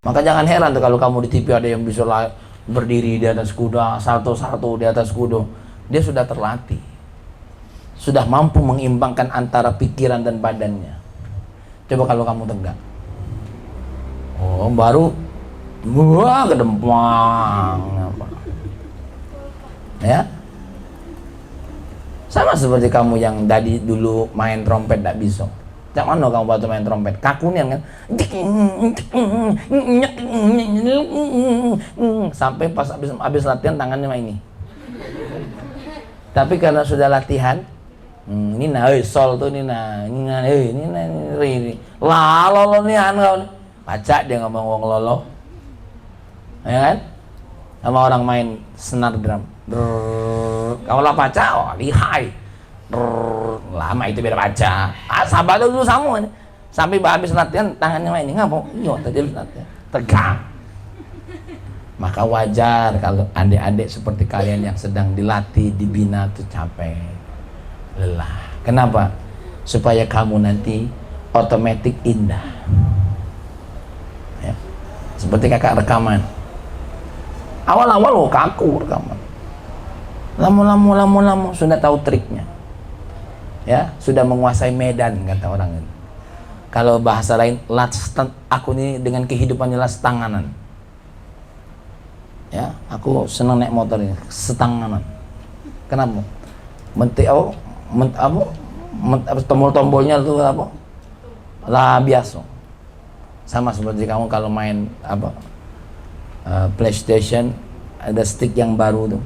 [SPEAKER 1] maka jangan heran tuh kalau kamu di TV ada yang bisa berdiri di atas kuda, salto-salto di atas kuda. Dia sudah terlatih, sudah mampu mengimbangkan antara pikiran dan badannya. Coba kalau kamu tegak, baru wah kedempang apa. Ya, sama seperti kamu yang tadi dulu main trompet tidak bisa. Jak mana kamu waktu main trompet? Kakunya kan, sampai pas habis latihan tangannya main ini. Tapi karena sudah latihan, ini sol tuh ini lalu nih kau Baca dia ngomong wong lolo. Ya kan? Sama orang main senar drum. Kalau lah baca, oh lihai. Lama itu biar baca. Sabar dulu sama. Sampai habis latihan tangannya main ini ngapa? Iya tadi latihan. Tegang. Maka wajar kalau adik-adik seperti kalian yang sedang dilatih, dibina tuh capek, lelah. Kenapa? Supaya kamu nanti otomatis indah. Ya. Seperti kakak rekaman. Awal-awal kaku rekaman. Lama sudah tahu triknya. Ya, sudah menguasai medan kata orang ini. Kalau bahasa lain, aku ini dengan kehidupannya setanganan. Ya, aku senang naik motor ini, setanganan. Kenapa? Tombol-tombolnya itu apa? Lah biasa. Sama seperti kamu kalau main PlayStation, ada stick yang baru tuh.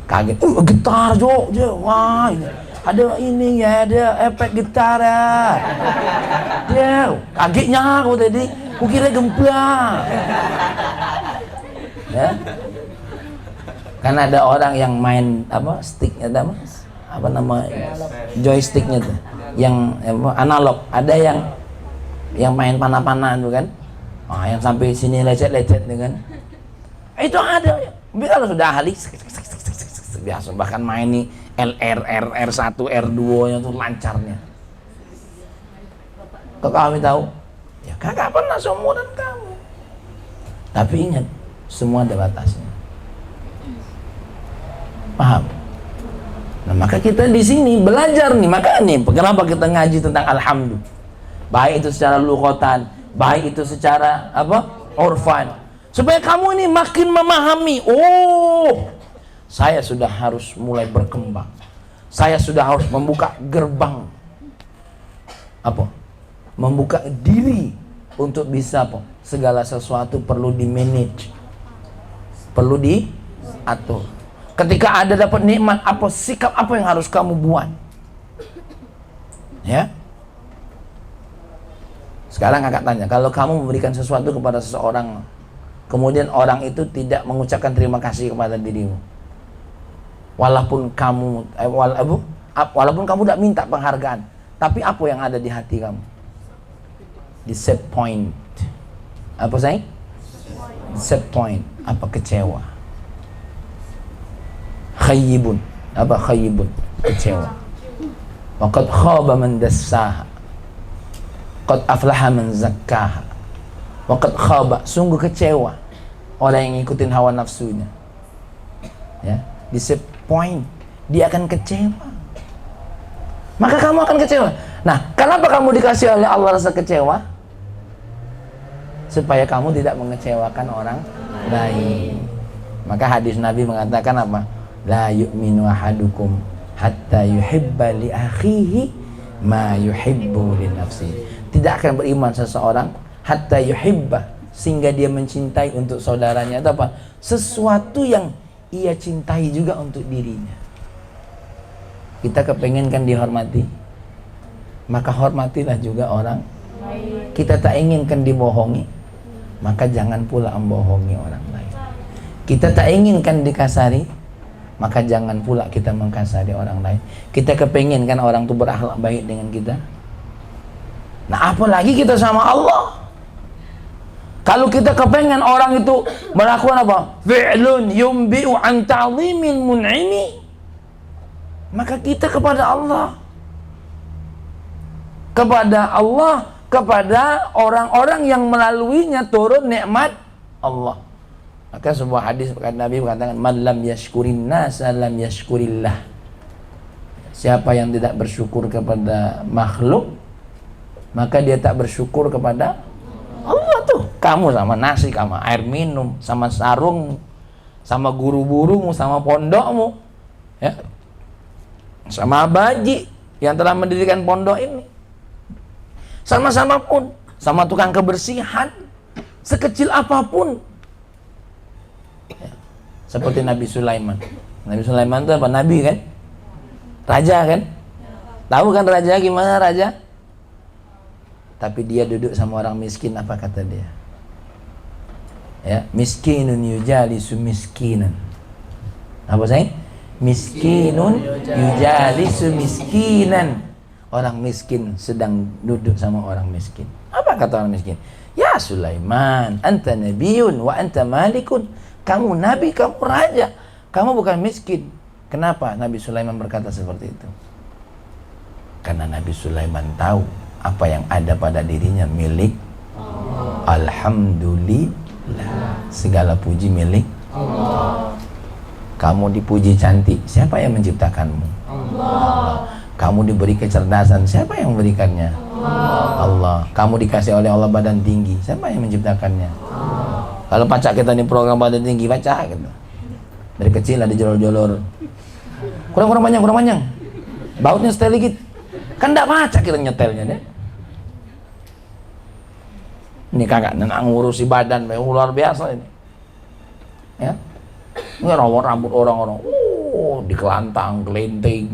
[SPEAKER 1] Kaget, gitar Jo, wah ini. Ada ini ya, ada efek gitar ya. Dia kagetnya aku tadi, kukira gempa. Ya. Kan ada orang yang main sticknya apa nama joysticknya tuh, yang analog. Ada yang main panah-panah tuh kan, yang sampai sini lecet-lecet tuh kan. Itu ada. Tapi kalau sudah ahli biasa, bahkan main nih LR, R1, R2 nya tuh lancarnya. Kok kami tahu? Ya kakak pernah seumuran kamu. Tapi ingat, semua ada batasnya. Paham? Nah, maka kita di sini belajar nih. Maka nih, kenapa kita ngaji tentang alhamdulillah? Baik itu secara lughatan, baik itu secara urfan. Supaya kamu ini makin memahami. Oh, saya sudah harus mulai berkembang. Saya sudah harus membuka gerbang. Membuka diri untuk bisa segala sesuatu perlu di-manage. Perlu diatur. Ketika ada dapat nikmat, sikap apa yang harus kamu buat? Ya. Sekarang kakak tanya, kalau kamu memberikan sesuatu kepada seseorang, kemudian orang itu tidak mengucapkan terima kasih kepada dirimu, walaupun kamu tidak minta penghargaan, tapi apa yang ada di hati kamu? Disappoint. Apa say? Disappoint. Kecewa. Khayyibun. Khayyibun? Kecewa. Wa qad khaba man dassaha, qad aflaha man zakkaha. Wa qad khaba, sungguh kecewa orang yang ngikutin hawa nafsunya. Ya, disappoint, dia akan kecewa. Maka kamu akan kecewa. Nah, kenapa kamu dikasih oleh Allah rasa kecewa? Supaya kamu tidak mengecewakan orang lain. Maka hadis Nabi mengatakan apa? La yu'minu ahadukum hatta yuhibba li akhihi ma yuhibbu li nafsihi. Tidak akan beriman seseorang hatta yuhibba, sehingga dia mencintai untuk saudaranya sesuatu yang ia cintai juga untuk dirinya. Kita kepengen kan dihormati, maka hormatilah juga orang. Kita tak inginkan dibohongi, maka jangan pula membohongi orang lain. Kita tak inginkan dikasari, maka jangan pula kita mengkasari orang lain. Kita kepengen kan orang itu berakhlak baik dengan kita. Nah, apalagi kita sama Allah. Kalau kita kepengen orang itu melakukan fi'lun yumbi'u an ta'zimin mun'imi, maka kita kepada Allah, kepada orang-orang yang melaluinya turun nikmat Allah. Maka sebuah hadis Nabi mengatakan, man lam yashkurin nasa lam yashkurillah. Siapa yang tidak bersyukur kepada makhluk, maka dia tak bersyukur kepada Allah. Tuh, kamu sama nasi, sama air minum, sama sarung, sama guru-gurumu, sama pondokmu, ya, sama baji yang telah mendirikan pondok ini, sama-sama pun, sama tukang kebersihan, sekecil apapun, ya. Seperti Nabi Sulaiman. Nabi Sulaiman itu apa? Nabi kan? Raja kan? Tahu kan raja gimana raja? tapi dia duduk sama orang miskin, apa kata dia? Ya, miskinun yujalisu miskinan. Apa saya? Miskinun yujalisu miskinan. Orang miskin sedang duduk sama orang miskin. Apa kata orang miskin? Ya Sulaiman, anta nabiyun wa anta malikun. Kamu nabi, kamu raja, kamu bukan miskin. Kenapa Nabi Sulaiman berkata seperti itu? Karena Nabi Sulaiman tahu apa yang ada pada dirinya milik Allah. Alhamdulillah, segala puji milik Allah. Kamu dipuji cantik, siapa yang menciptakanmu? Allah. Kamu diberi kecerdasan, siapa yang memberikannya? Allah. Kamu dikasih oleh Allah badan tinggi, siapa yang menciptakannya? Allah. Kalau pacak kita di program badan tinggi, pacak gitu. Dari kecil ada jolor-jolor. Kurang panjang. Bautnya setel dikit. Kan enggak pacak kita nyetelnya deh. Ini kakak ngurusi badan, luar biasa ini. Ya. Ini rambut orang-orang. Dikelantang, kelenting.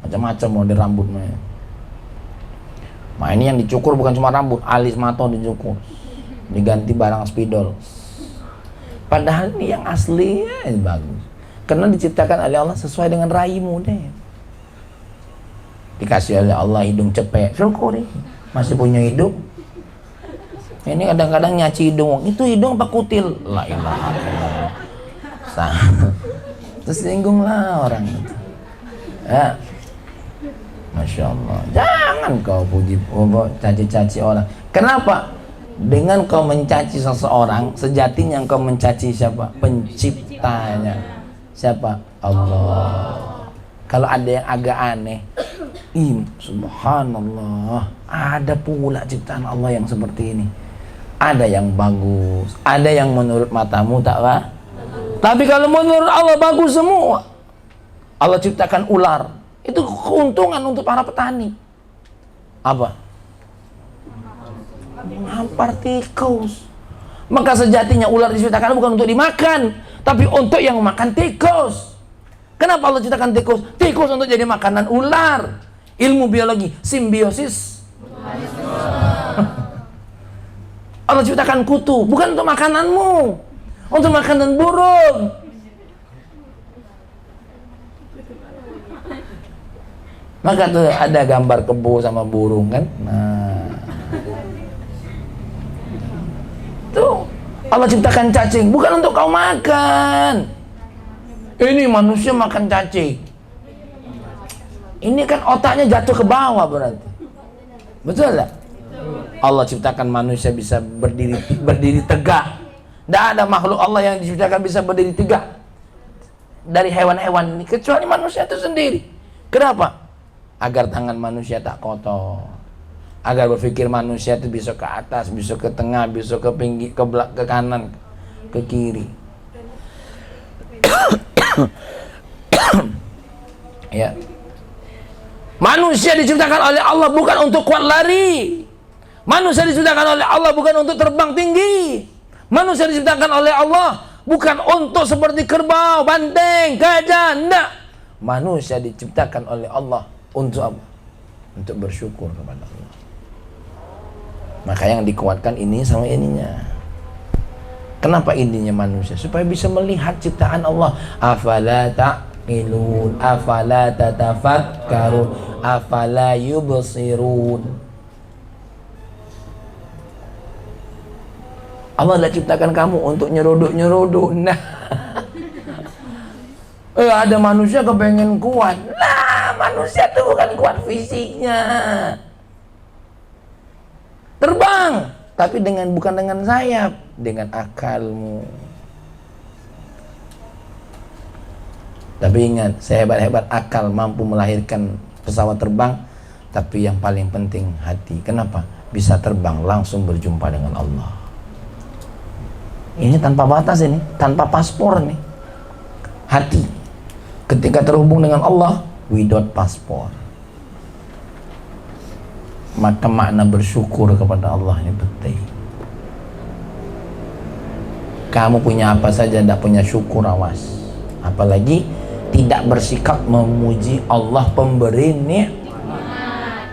[SPEAKER 1] Macam-macam model rambutnya. Nah ini yang dicukur bukan cuma rambut, alis mata dicukur, diganti barang spidol. Padahal ini yang aslinya bagus, karena diciptakan oleh Allah sesuai dengan raimu deh. Dikasih oleh Allah hidung cepek, syukuri masih punya hidung. Ini kadang-kadang nyaci hidung, itu hidung apa kutil? La ilaha illallah. Terus singgung lah orang itu. Ya. Masya Allah, jangan kau puji, caci-caci orang. Kenapa? Dengan kau mencaci seseorang, sejatinya kau mencaci siapa? Penciptanya. Siapa? Allah. Kalau ada yang agak aneh, subhanallah, ada pula ciptaan Allah yang seperti ini. Ada yang bagus, ada yang menurut matamu tak bagus. Tapi kalau menurut Allah bagus semua. Allah ciptakan ular. Itu keuntungan untuk para petani. Apa? Menghampar tikus. Maka sejatinya ular diciptakan bukan untuk dimakan, tapi untuk yang makan tikus. Kenapa Allah ciptakan tikus? Tikus untuk jadi makanan ular. Ilmu biologi, simbiosis. Allah ciptakan kutu bukan untuk makananmu, untuk makanan burung. Maka tuh ada gambar kebo sama burung kan. Nah, tuh Allah ciptakan cacing bukan untuk kau makan. Ini manusia makan cacing. Ini kan otaknya jatuh ke bawah berarti. Betul tak? Allah ciptakan manusia bisa berdiri tegak. Tidak ada makhluk Allah yang diciptakan bisa berdiri tegak dari hewan-hewan ini kecuali manusia itu sendiri. Kenapa? Agar tangan manusia tak kotor, agar berpikir manusia itu bisa ke atas, bisa ke tengah, bisa ke pinggir, ke kanan, ke kiri. Ya. Manusia diciptakan oleh Allah bukan untuk kuat lari. Manusia diciptakan oleh Allah bukan untuk terbang tinggi. Manusia diciptakan oleh Allah bukan untuk seperti kerbau, banteng, gajah, enggak. Manusia diciptakan oleh Allah untuk apa? Untuk bersyukur kepada Allah. Maka yang dikuatkan ini sama ininya. Kenapa ininya manusia? Supaya bisa melihat ciptaan Allah. Afala ta'qilun, afala tatafakkarun, afala yubsirun. Allah dah ciptakan kamu untuk nyeruduk-nyeruduk. Nah, ada manusia kepengen kuat. Nah, manusia itu bukan kuat fisiknya. Terbang, tapi bukan dengan sayap, dengan akalmu. Tapi ingat, sehebat-hebat akal mampu melahirkan pesawat terbang, tapi yang paling penting hati. Kenapa? Bisa terbang langsung berjumpa dengan Allah. Ini tanpa batas, ini tanpa paspor nih. Hati ketika terhubung dengan Allah without paspor. Maka makna bersyukur kepada Allah ini penting. Kamu punya apa saja tidak punya syukur, awas. Apalagi tidak bersikap memuji Allah pemberi nikmat.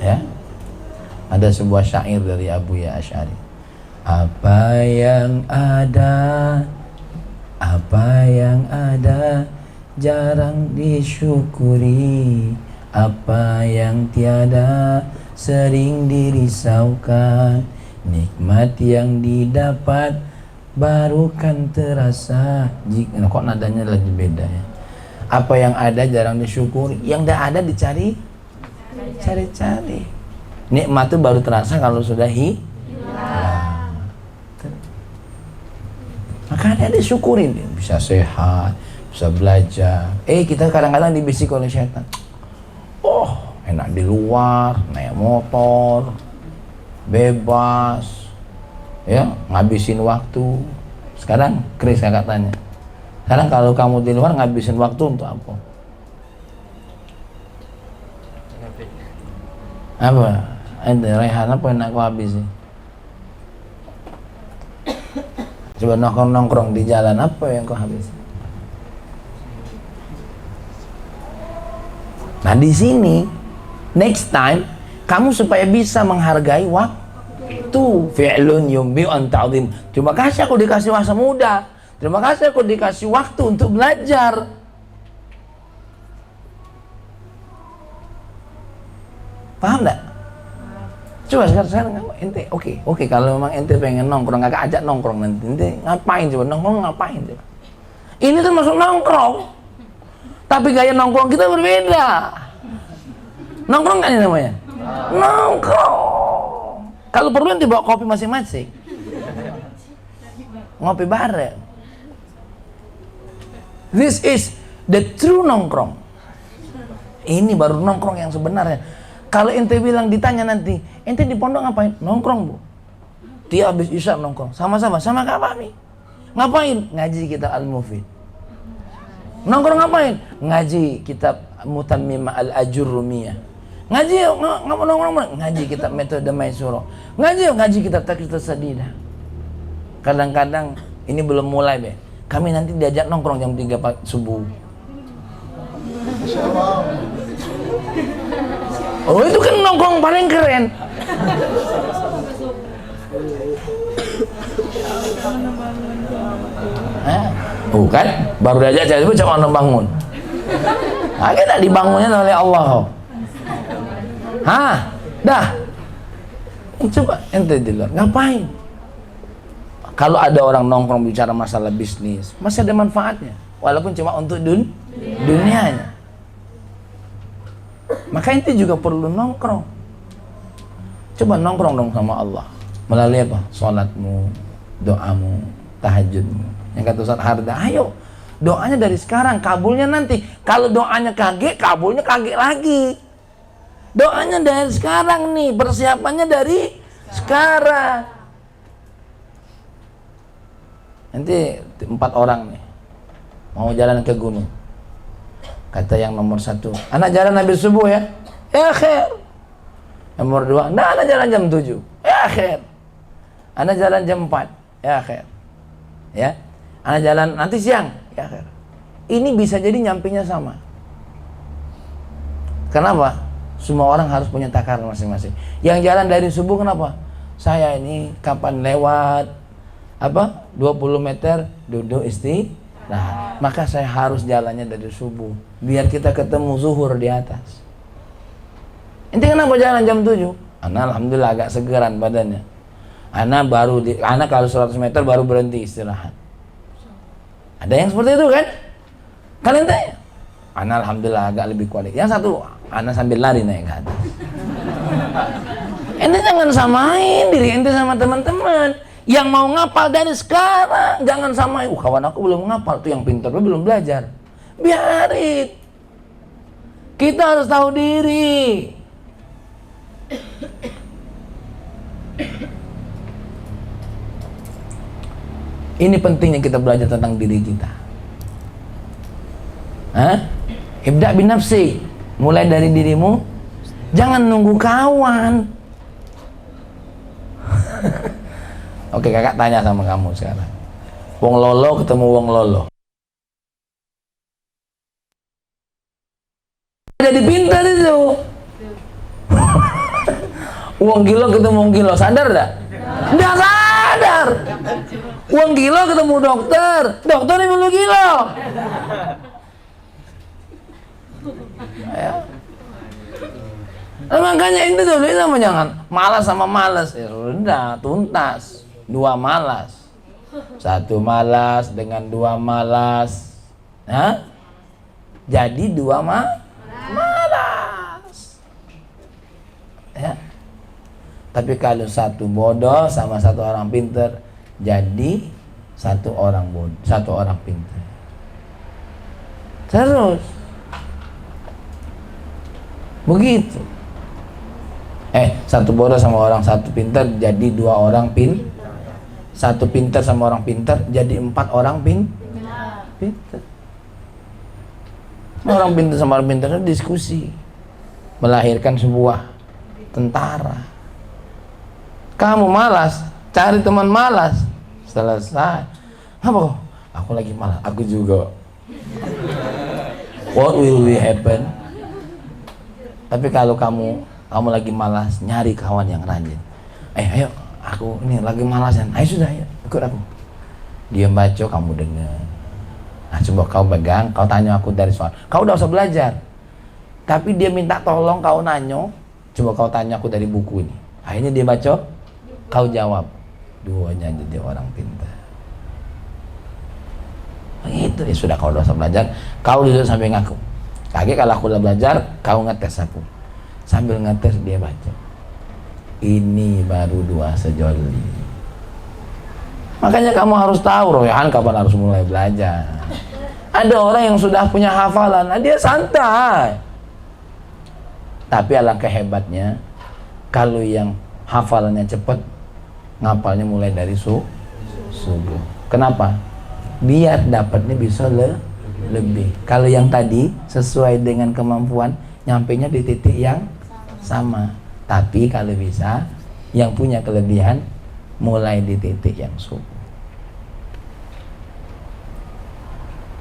[SPEAKER 1] Ya. Ada sebuah syair dari Abu Ya Asy'ari. Apa yang ada jarang disyukuri, apa yang tiada sering dirisaukan, nikmat yang didapat baru kan terasa jika kok nadanya lagi beda ya. Apa yang ada jarang disyukuri, yang tidak ada cari-cari. Nikmat itu baru terasa kalau sudah hilang. Makanya disyukurin, bisa sehat, bisa belajar. Kita kadang-kadang dibisik oleh setan. Oh, enak di luar, naik motor, bebas, ya, ngabisin waktu. Sekarang Chris kakak tanya, sekarang kalau kamu di luar ngabisin waktu untuk apa? Apa? Rehan apa yang aku habisin? Coba nongkrong di jalan, apa yang kau habisin? Nah di sini next time kamu supaya bisa menghargai waktu, fi'lun yumbi an ta'zim. Terima kasih aku dikasih masa muda, terima kasih aku dikasih waktu untuk belajar. Paham enggak? Coba sekarang ente oke kalau memang ente pengen nongkrong, kakak ajak nongkrong nanti. Ente ngapain coba nongkrong ngapain coba? Ini termasuk nongkrong. Tapi gaya nongkrong kita berbeda. Nongkrong kan ini namanya? Nongkrong. Kalau perlu nanti bawa kopi masing-masing. Ngopi bareng. This is the true nongkrong. Ini baru nongkrong yang sebenarnya. Kalau ente bilang ditanya nanti, ente di pondok ngapain? Nongkrong bu. Dia habis isya nongkrong. Sama-sama, sama Kak Fahmi. Ngapain? Ngaji kitab Al-Mufid. Nongkrong ngapain? Ngaji kitab Mutammimah Al-Ajurrumiyah. Ngaji yuk, nongkrong ngaji kitab Metode Maisuro. Ngaji kitab Taqritus Sadidah. Kadang-kadang ini belum mulai be. Kami nanti diajak nongkrong jam 3 subuh. Oh itu kan nongkrong paling keren. Bukan, baru diajak jadi cuma bangun. Akhirnya dibangunnya oleh Allah. Dah. Coba ente di luar ngapain? Kalau ada orang nongkrong bicara masalah bisnis, masih ada manfaatnya, walaupun cuma untuk dunianya. Maka ente juga perlu nongkrong. Coba nongkrong dong sama Allah. Melalui apa? Salatmu, doamu, tahajudmu. Yang kata Ustaz Harda, ayo doanya dari sekarang, kabulnya nanti. Kalau doanya kaget, kabulnya kaget lagi. Doanya dari sekarang nih, persiapannya dari sekarang. Nanti 4 orang nih mau jalan ke gunung. Kata yang nomor 1, anak jalan habis subuh ya khair. Nomor 2, anak jalan jam 7, ya khair. Anak jalan jam 4, ya khair. Ya, anak jalan nanti siang, ya khair. Ini bisa jadi nyampingnya sama. Kenapa? Semua orang harus punya takaran masing-masing. Yang jalan dari subuh kenapa? Saya ini kapan lewat 20 meter duduk istirahat. Maka saya harus jalannya dari subuh biar kita ketemu zuhur di atas. Ente kenapa jalan jam 7? Ana alhamdulillah agak segeran badannya. Ana kalau 100 meter baru berhenti istirahat. Ada yang seperti itu kan? Kalian tanya. Ana alhamdulillah agak lebih kuat. Yang satu, ana sambil lari naik ke atas. Ente jangan samain diri ente sama teman-teman. Yang mau ngapal dari sekarang, jangan samain. Kawan aku belum ngapal, tuh yang pintar belum belajar. Biarin. Kita harus tahu diri. Ini pentingnya kita belajar tentang diri kita. Ibda bin nafsi, mulai dari dirimu. Jangan nunggu kawan. Oke, kakak tanya sama kamu sekarang. Wong lolo ketemu wong lolo. Jadi pintar itu. Uang kilo ketemu uang kilo, sadar enggak? Enggak sadar. Uang kilo ketemu dokter, dokter ini perlu kilo. Ya. Nah, makanya itu tuh sama jangan malas sama malas. Ya sudah, tuntas. 2 malas. 1 malas dengan 2 malas. Hah? Jadi 2 malas. Ya. Tapi kalau 1 bodoh sama 1 orang pintar, jadi 1 orang bodoh, 1 orang pintar. Terus begitu. 1 bodoh sama orang 1 pintar jadi 2 orang 1 pintar sama orang pintar jadi 4 orang pintar. Orang pintar sama orang pintar diskusi, melahirkan sebuah tentara. Kamu malas, cari teman malas, selesai. Apa kok? Aku lagi malas, aku juga. What will happen? Tapi kalau kamu lagi malas, nyari kawan yang rajin. Ayo, aku ini lagi malasan. Ayo sudah, ayo, ikut aku. Dia baca, kamu dengar. Nah, coba kau pegang, kau tanya aku dari soal. Kau udah usah belajar. Tapi dia minta tolong kau nanya, coba kau tanya aku dari buku ini. Akhirnya dia baca, kau jawab. Duanya jadi orang pintar. Begitu, ya sudah kau udah usah belajar. Kau duduk samping aku. Lagi kalau aku udah belajar, kau ngetes aku. Sambil ngetes dia baca. Ini baru 2 sejoli. Makanya kamu harus tahu Royhan kapan harus mulai belajar. Ada orang yang sudah punya hafalan, dia santai. Tapi alangkah hebatnya kalau yang hafalannya cepat, ngapalnya mulai dari subuh. Kenapa? Biar dapatnya bisa lebih. Kalau yang tadi sesuai dengan kemampuan, nyampainya di titik yang sama. Tapi kalau bisa, yang punya kelebihan mulai di titik yang subuh.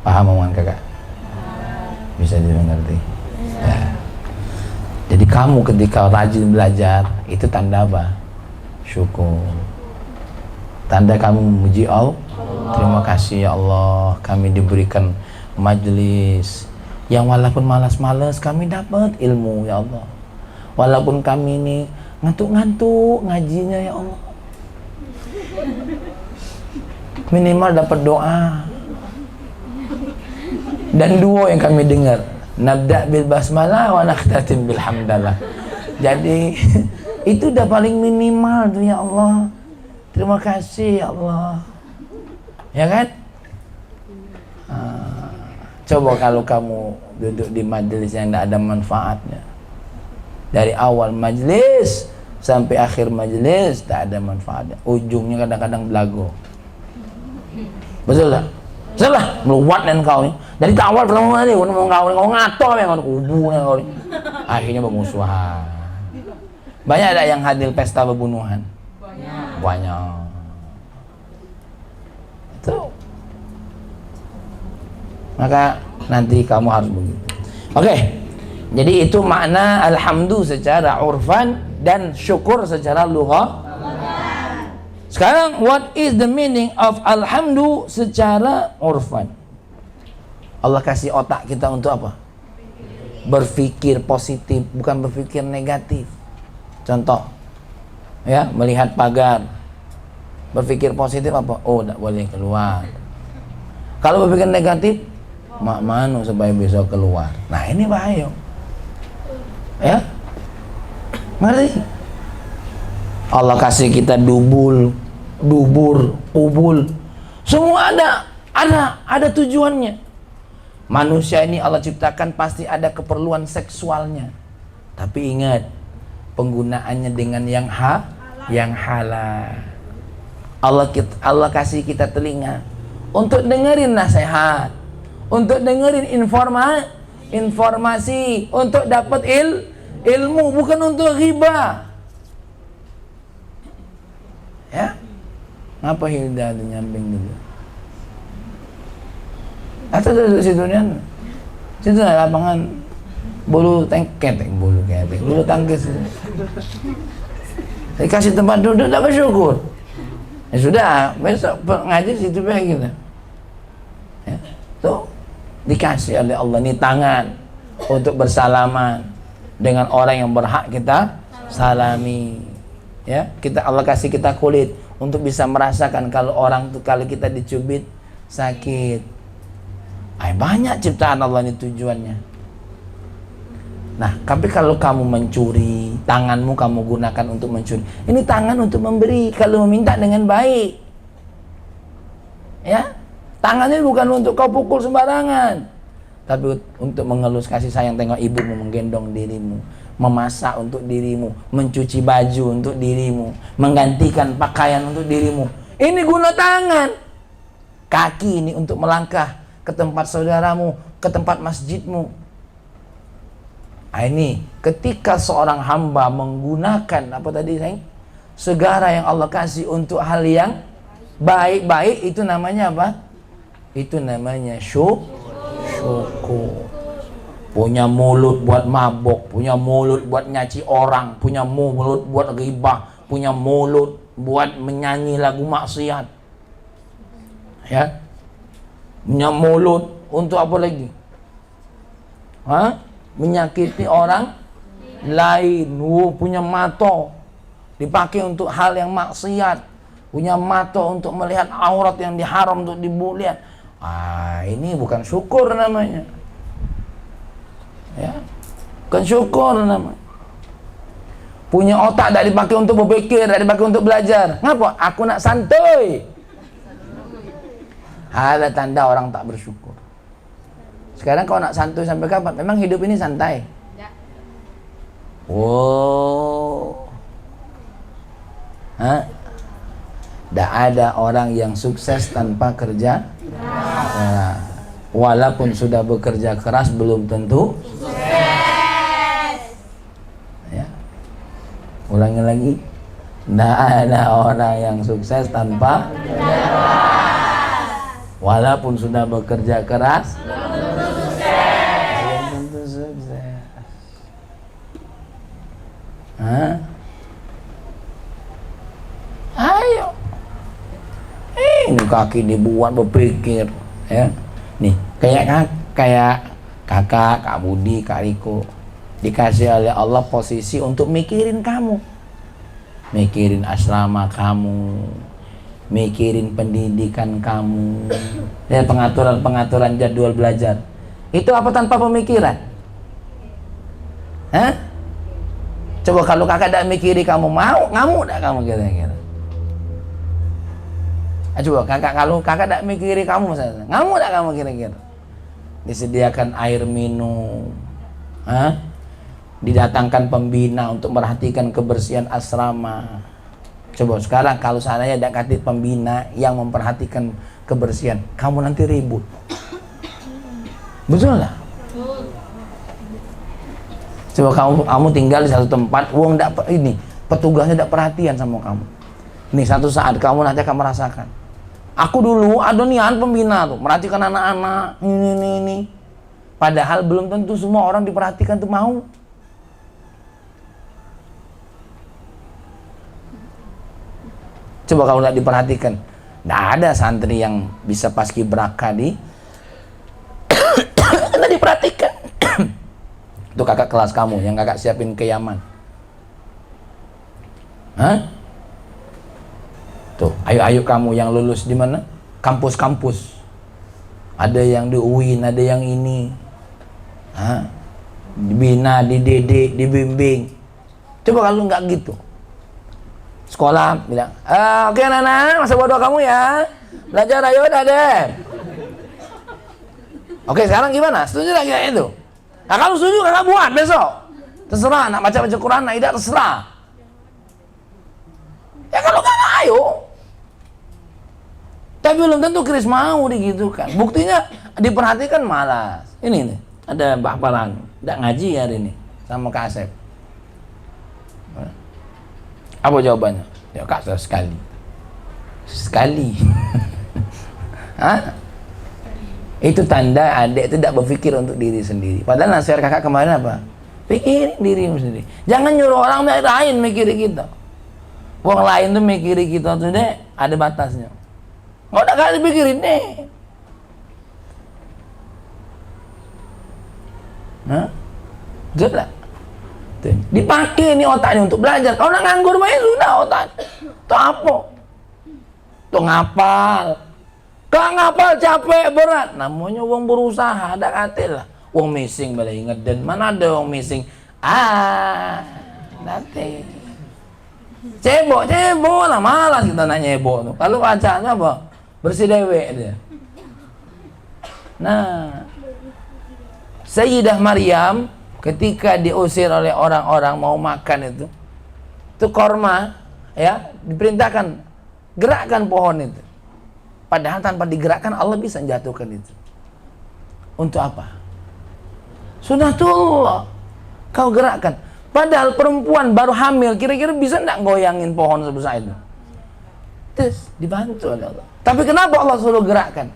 [SPEAKER 1] Paham omongan kakak? Bisa dimengerti? Ya. Jadi kamu ketika rajin belajar, itu tanda apa? Syukur. Tanda kamu memuji Allah. Terima kasih ya Allah, kami diberikan majelis yang walaupun malas-malas kami dapat ilmu ya Allah. Walaupun kami ini ngantuk-ngantuk ngajinya ya Allah, minimal dapat doa dan duo yang kami dengar, nabda bil basmalah wa nakhtatim bil hamdalah. Jadi itu udah paling minimal tuh ya Allah. Terima kasih ya Allah. Ya kan? Coba kalau kamu duduk di majelis yang tidak ada manfaatnya, dari awal majelis sampai akhir majelis tak ada manfaatnya, ujungnya kadang-kadang belago. Betul tak? Salah, meluat dan kau ni. Dari awal pertama kali kau ngato yang kau kubu kau ni. Akhirnya bermusuhan. Banyak ada yang hadir pesta pembunuhan. Banyak. Itu. Maka nanti kamu harus begitu. Oke. Jadi itu makna alhamdu secara urfan dan syukur secara lugha. Sekarang what is the meaning of alhamdu secara urfan? Allah kasih otak kita untuk apa? Berpikir positif, bukan berpikir negatif. Contoh, ya, melihat pagar, berpikir positif apa? Oh, tidak boleh keluar. Kalau berpikir negatif, mak manu supaya bisa keluar. Nah, ini bahaya. Ya, ngerti? Allah kasih kita dubur, kubul, semua ada tujuannya. Manusia ini Allah ciptakan pasti ada keperluan seksualnya. Tapi ingat, penggunaannya dengan yang halal. Allah kasih kita telinga untuk dengerin nasihat, untuk dengerin informasi, untuk dapat ilmu, bukan untuk riba. Ya, ngapa Hilda nyamping dulu? Atau duduk situ nih? Situ lapangan bulu tangkis. Dikasih tempat duduk tak bersyukur. Ya sudah, besok ngaji situ baik kita. Ya, tuh dikasih oleh Allah nih tangan untuk bersalaman dengan orang yang berhak kita salami. Ya, Allah kasih kita kulit untuk bisa merasakan kalau orang tuh kalau kita dicubit sakit. Banyak ciptaan Allah ini tujuannya. Nah, tapi kalau kamu mencuri, tanganmu kamu gunakan untuk mencuri. Ini tangan untuk memberi, kalau meminta dengan baik. Ya, tangannya bukan untuk kau pukul sembarangan, tapi untuk mengelus kasih sayang. Tengok ibumu menggendong dirimu, memasak untuk dirimu, mencuci baju untuk dirimu, menggantikan pakaian untuk dirimu. Ini guna tangan. Kaki ini untuk melangkah ke tempat saudaramu, ke tempat masjidmu. Ini ketika seorang hamba menggunakan apa tadi sayang? Segala yang Allah kasih untuk hal yang baik-baik, itu namanya apa? Itu namanya syukur. Punya mulut buat mabok, punya mulut buat nyaci orang, punya mulut buat ghibah, punya mulut buat menyanyi lagu maksiat. Ya. Punya mulut untuk apa lagi? Menyakiti orang lain. Punya mata dipakai untuk hal yang maksiat, punya mata untuk melihat aurat yang diharam untuk dilihat. Ini bukan syukur namanya. Ya, bukan syukur namanya. Punya otak tak dipakai untuk berpikir, tak dipakai untuk belajar. Ngapa? Aku nak santai. Ada tanda orang tak bersyukur. Sekarang kau nak santai sampai kapan? Memang hidup ini santai? Tidak. Tidak ada orang yang sukses tanpa kerja. Nah, walaupun sudah bekerja keras belum tentu sukses. Ya. Ulangi lagi. Tidak ada orang yang sukses tanpa kerja keras. Walaupun sudah bekerja keras ayo, ini kaki dibuat berpikir, ya. Nih kayak kakak, Kak Budi, Kak Riko dikasih oleh Allah posisi untuk mikirin kamu, mikirin asrama kamu, mikirin pendidikan kamu, dan pengaturan jadwal belajar. Itu apa tanpa pemikiran? Coba kalau kakak tak mikiri kamu mau, ngamuk tak kamu kira-kira? Coba kalau kakak tak mikiri kamu misalnya, ngamuk tak kamu kira-kira? Disediakan air minum, didatangkan pembina untuk merhatikan kebersihan asrama. Coba sekarang kalau seandainya ada katib pembina yang memperhatikan kebersihan, kamu nanti ribut. Betul lah. Coba kamu tinggal di satu tempat, petugasnya tidak perhatian sama kamu. Nih satu saat kamu nanti akan merasakan. Aku dulu ada niat pembina tuh, merhatikan anak-anak, ini. Padahal belum tentu semua orang diperhatikan tuh mau. Coba kamu tidak diperhatikan, tidak ada santri yang bisa paskibraka tidak diperhatikan. Itu kakak kelas kamu yang kakak siapin ke Yaman. Tuh, ayo kamu yang lulus di mana? Kampus-kampus. Ada yang di UIN, ada yang ini. Dibina, dididik, dibimbing. Coba kalau nggak gitu. Sekolah bilang, oke anak-anak, masa bodoh kamu ya. Belajar ayo deh. Oke, sekarang gimana? Setuju lagi itu? Nah, kalau setuju kakak buat besok. Terserah, nak baca Quran, nak tidak terserah. Ya kalau kakak ayo. Tapi belum tentu Chris mau digitukan. Buktinya diperhatikan malas. Ini nih, ada Mbak Palang, tidak ngaji hari ini sama Kak Asep. Apa jawabannya? Ya Kak, sekali. Itu tanda adik itu tidak berpikir untuk diri sendiri. Padahal nasihat kakak kemarin apa? Pikirin dirimu sendiri. Jangan nyuruh orang lain mikirin kita. Wong lain tuh mikiri kita tuh deh ada batasnya. Nggak ada kali pikirin deh. Nah, betul tak? Dipakai nih otaknya untuk belajar. Kalau nak nganggur main sudah otak. Tuh apa? Tuh ngapal. Kau ngapal capek berat. Namanya wong berusaha, ada katil lah. Wong missing boleh inget dan mana ada wong missing. Nanti. Cebok lah, malas kita nak nyebok tuh. Kalau bacanya apa? Bersih dewek dia. Nah, Sayyidah Maryam ketika diusir oleh orang-orang mau makan itu korma ya diperintahkan gerakkan pohon itu. Padahal tanpa digerakkan Allah bisa menjatuhkan itu. Untuk apa? Sunatullah. Kau gerakkan. Padahal perempuan baru hamil, kira-kira bisa enggak goyangin pohon sebesar itu? Terus dibantu oleh Allah. Tapi kenapa Allah suruh gerakkan?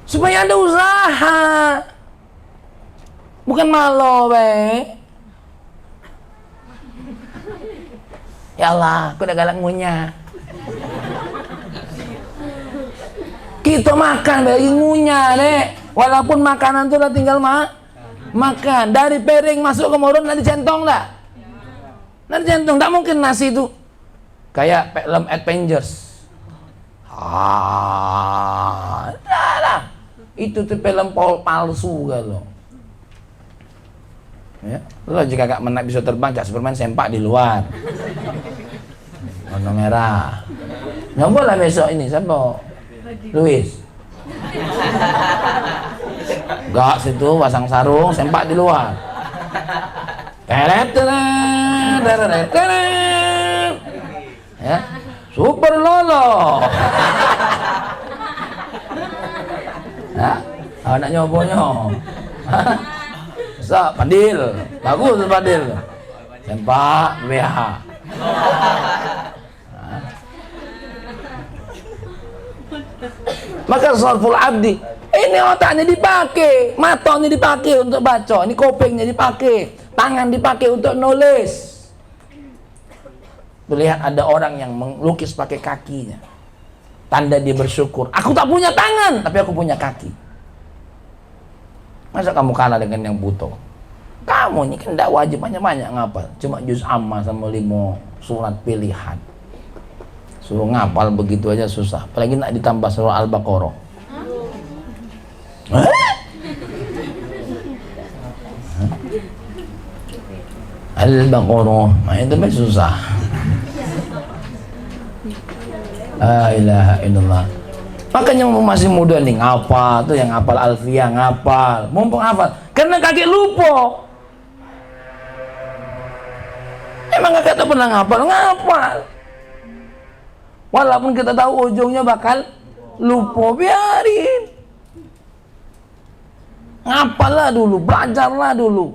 [SPEAKER 1] Supaya ada usaha. Bukan malo, Ya Allah, aku udah galak ngunyah. Kita makan lagi ngunyah, Dek. Walaupun makanan tuh udah tinggal makan. Dari piring masuk ke mulut, nanti centong dah. Nanti centong, tak mungkin nasi itu kayak film Avengers. Dah. Itu tuh film palsu kalau. Ya, lo jika gak menak bisa terbang, cak Superman sempak di luar. Warna merah. Nyoba lah besok ini, siapa? Luis. Gak situ pasang sarung, sempak di luar. Ya, super lolo. Ya, nak nyobonya. So, Padil, bagus Padil. Sempak BH. Maka Sarful Abdi, ini otaknya dipakai, matanya dipakai untuk baca, ini kupingnya dipakai, tangan dipakai untuk nulis. Lihat ada orang yang melukis pakai kakinya, tanda dia bersyukur. Aku tak punya tangan, tapi aku punya kaki. Masa kamu kalah dengan yang butuh? Kamu ini kan tidak wajib banyak-banyak ngapal. Cuma juz amma sama 5 surat pilihan. Suruh ngapal begitu aja susah. Apalagi nak ditambah surah Al-Baqarah. Al-Baqarah. Nah itu kan susah. La ilaha illallah. Makanya masih muda nih ngapal tuh, yang ngapal Alfiyah ngapal, mumpung hafal karena kakek lupa. Emang kakek tak pernah ngapal, walaupun kita tahu ujungnya bakal lupa, biarin. Ngapallah dulu, belajarlah dulu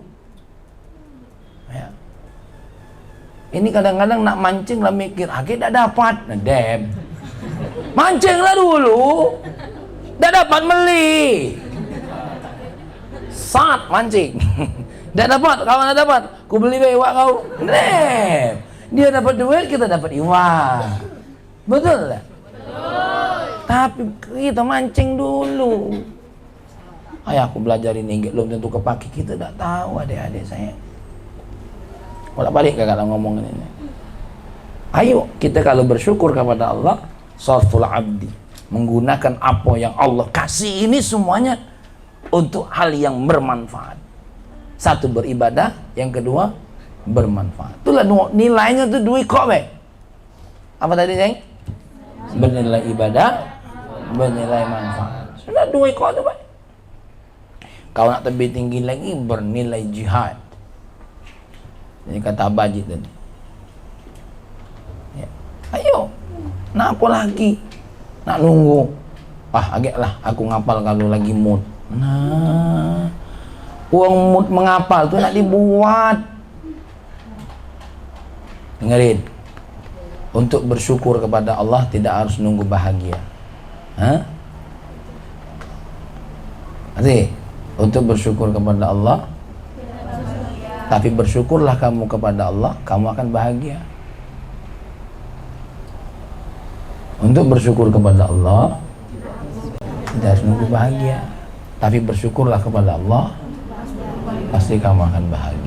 [SPEAKER 1] ya. Ini kadang-kadang nak mancing lah mikir kakek tak dapat, nah dem mancinglah dulu, dah dapat beli, saat mancing, dah dapat, kawan dah dapat, ku beli iwak kau, dia dapat duit, kita dapat iwak, betul tak? Betul. Tapi kita mancing dulu. Ayah aku belajar ini, belum tentu kepake, kita tak tahu adik-adik saya. Bolak-balik kalau ngomongin ini. Ayo kita kalau bersyukur kepada Allah, Sarful Abdi, menggunakan apa yang Allah kasih ini semuanya untuk hal yang bermanfaat. Satu, beribadah, yang kedua bermanfaat. Itulah nilainya tuh duit kok apa tadi Ceng? Bernilai ibadah, bernilai manfaat. Sudah duit kok tuh Pak. Kau nak lebih tinggi lagi, bernilai jihad. Ini kata Bajit tadi ya. Ayo, nak apa lagi? Nak nunggu? Agak lah aku ngapal kalau lagi mood. Nah, uang mood mengapal tuh nak dibuat. Dengerin, untuk bersyukur kepada Allah tidak harus nunggu bahagia. Nanti untuk bersyukur kepada Allah, tapi bersyukurlah kamu kepada Allah, kamu akan bahagia. Untuk bersyukur kepada Allah tidak harus nunggu bahagia, tapi bersyukurlah kepada Allah, pasti kamu akan bahagia.